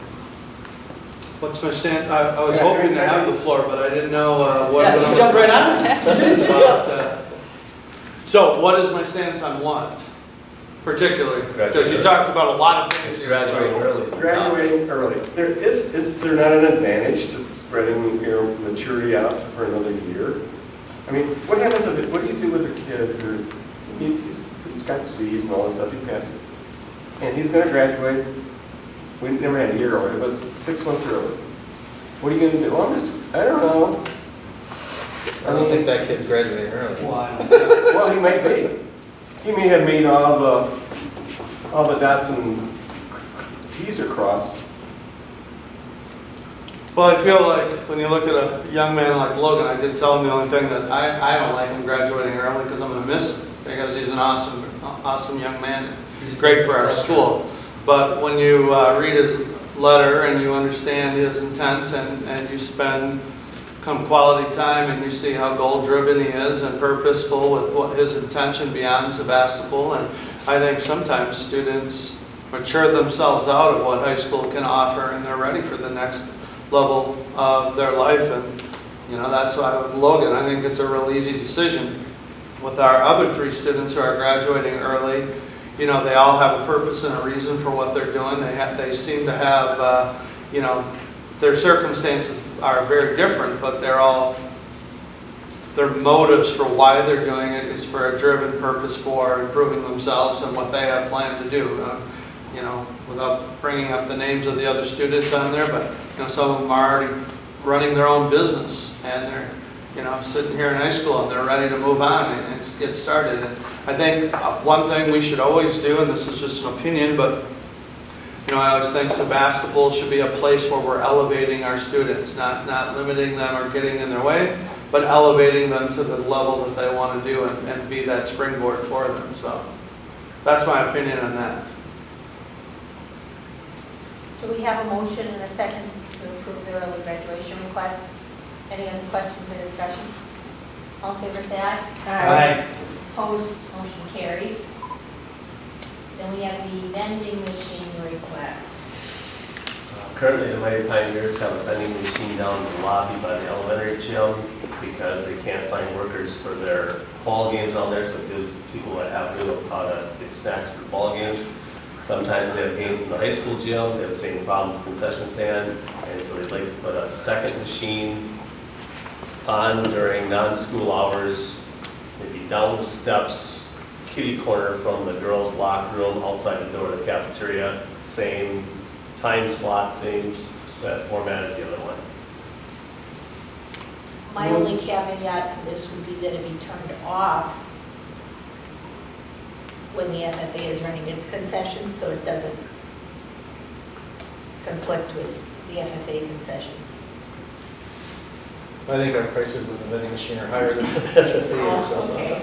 What's my stand? I was hoping to have the floor, but I didn't know what. Yeah, so jump right on it. But, so what is my stance on what? Particularly, because you talked about a lot of things. It's graduating early. is the top. Graduating early. Is there not an advantage to spreading your maturity out for another year? I mean, what happens if, what do you do with a kid who, he's got C's and all this stuff, he passed it. And he's going to graduate, we never had a year early, but 6 months early. What are you going to do? Well, I don't know. I don't think that kid's graduating early. Well, he might be. He may have made all the dots and T's are crossed. Well, I feel like when you look at a young man like Logan, I did tell him the only thing that I don't like him graduating early because I'm going to miss him because he's an awesome young man. He's great for our school. But when you read his letter and you understand his intent and you spend quality time and you see how goal-driven he is and purposeful with what his intention beyond Sevastopol, and I think sometimes students mature themselves out of what high school can offer and they're ready for the next level of their life. And that's why with Logan, I think it's a real easy decision. With our other 3 students who are graduating early, they all have a purpose and a reason for what they're doing. They seem to have, their circumstances are very different, but their motives for why they're doing it is for a driven purpose for improving themselves and what they have planned to do. Without bringing up the names of the other students on there, but some of them are already running their own business and they're sitting here in high school and they're ready to move on and get started. And I think one thing we should always do, and this is just an opinion, but You know, I always think Sevastopol should be a place where we're elevating our students, not limiting them or getting in their way, but elevating them to the level that they want to do and be that springboard for them. So that's my opinion on that. So we have a motion and a second to approve the early graduation request. Any other questions or discussion? All in favor, say aye. Aye. Opposed, motion carried. Then we have the vending machine request. Currently, the Mighty Pioneers have a vending machine down in the lobby by the elementary gym because they can't find workers for their ball games down there, so it gives people that have room how to get snacks for ball games. Sometimes they have games in the high school gym, they have the same problem with the concession stand, and so they'd like to put a second machine on during non-school hours, maybe down the steps, kitty corner from the girls' locker room, outside the door of the cafeteria, same time slot, same set format as the other one. My only caveat to this would be that it be turned off when the FFA is running its concessions, so it doesn't conflict with the FFA concessions. I think our prices of the vending machine are higher than the FFA, so Okay.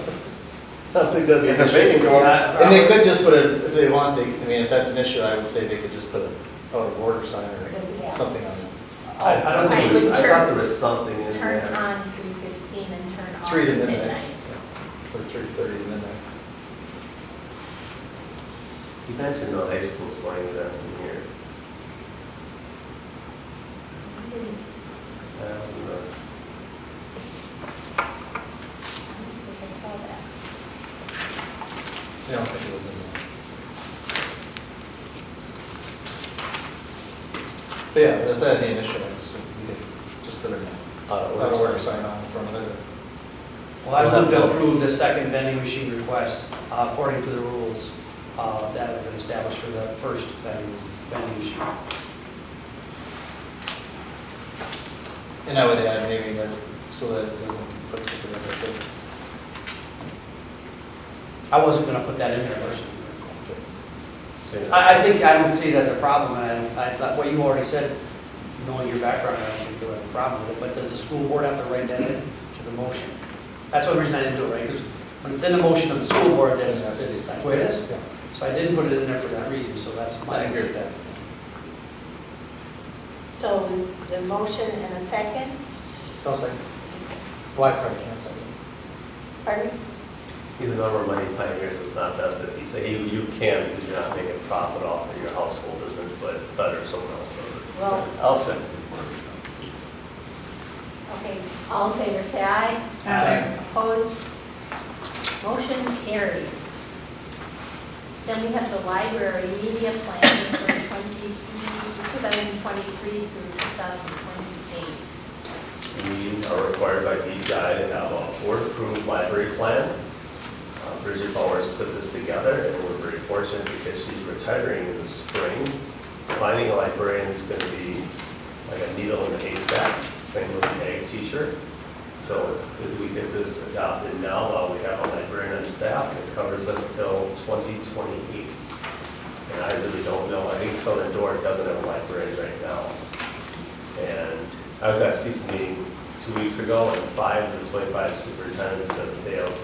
I don't think that'd be an If they can issue. go And they could just put if they want, I mean, if that's an issue, I would say they could just put a out of order sign Yeah. or something on it. I thought I would there was something in Turn there. on 3:15 and turn off 3 to at midnight. midnight. For 3:30 midnight. You mentioned the high school sporting events in here. That was in the, I saw that. I don't think it was in there. But yeah, if that'd be an issue, I just, we could just put an out of order sign on in front of it. Well, I move to approve the second vending machine request according to the rules that have been established for the first vending machine. And I would add maybe that, so that it doesn't conflict with the other thing. I wasn't gonna put that in there personally. say I don't see it as a problem, and what you already said, knowing your background, I don't think you'll have a problem with it, but does the school board have to write that in to the motion? That's the only reason I didn't do it, right? Because when it's in the motion of the school board, that's the way it is. Yeah. So I didn't put it in there for that reason, so that's my. I agree with that. So is the motion and a second? I'll second. Well, I probably can't second. Pardon? He's a member of Mighty Pioneers, so it's not best if you say, you can, because you're not making profit off of your household, isn't, but better if someone else does it. Well, I'll second. okay, all in favor, say aye. Aye. Opposed? Motion carried. Then we have the library media plan for 2023 through 2028. We are required by DEI to have a board-approved library plan. Bridget Bowers put this together, and we're very fortunate because she's retiring in the spring. Finding a librarian is going to be like a needle in a haystack, same with the ag teacher. So it's good we get this adopted now while we have a librarian on staff. It covers us till 2028. And I really don't know, I think Southern Door doesn't have a librarian right now. And I was at a CISA meeting 2 weeks ago, and 5 of the 25 superintendents said that they have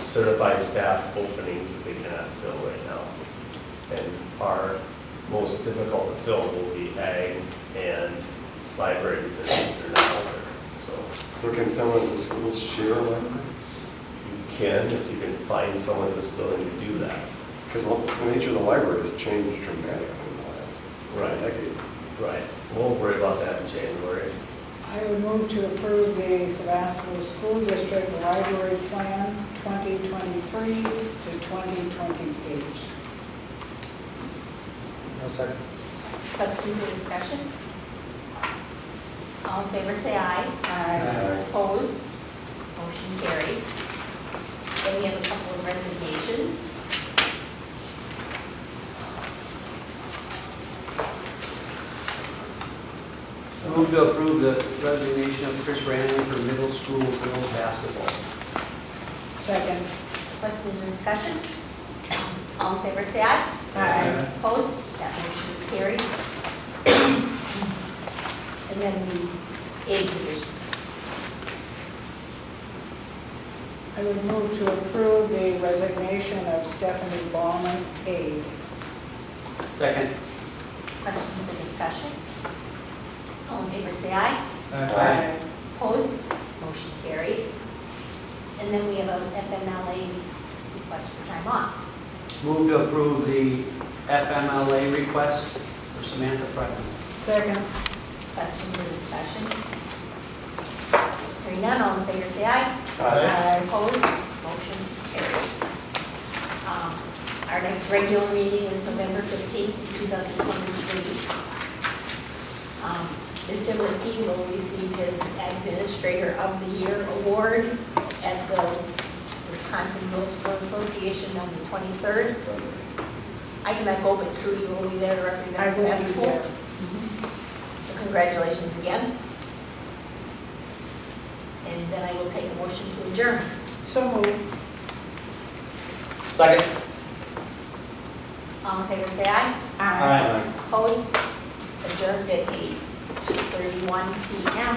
certified staff openings that they cannot fill right now. And our most difficult to fill will be ag and library because they're not out there. So can someone in the schools share a library? you can, if you can find someone who's willing to do that. Because the nature of the library has changed dramatically in the last decades. Right. We'll worry about that in January. I would move to approve the Sevastopol School District Library Plan 2023 to 2028. No second. Questions or discussion? All in favor, say aye. Aye. Opposed? Motion carried. Then we have a couple of resignations. Move to approve the resignation of Chris Randall for middle school girls basketball. Second. Questions or discussion? All in favor, say aye. Aye. Opposed? That motion is carried. And then the aide position. I would move to approve the resignation of Stephanie Ballman, aide. Second. Questions or discussion? All in favor, say aye. Aye. Opposed? Motion carried. And then we have a FMLA request for time off. Move to approve the FMLA request for Samantha Fredman. Second. Questions or discussion? Hearing none, all in favor, say aye. Aye. Opposed? Motion carried. Our next regular meeting is November 15th, 2023. Mr. Lippy will receive his Administrator of the Year award at the Wisconsin Middle School Association on the 23rd. I cannot go, but Sue, you will be there to I represent will be Sevastopol. there. So congratulations again. And then I will take a motion to adjourn. So moved. Second. All in favor, say aye. Aye. Opposed? Adjourned at 8:31 p.m.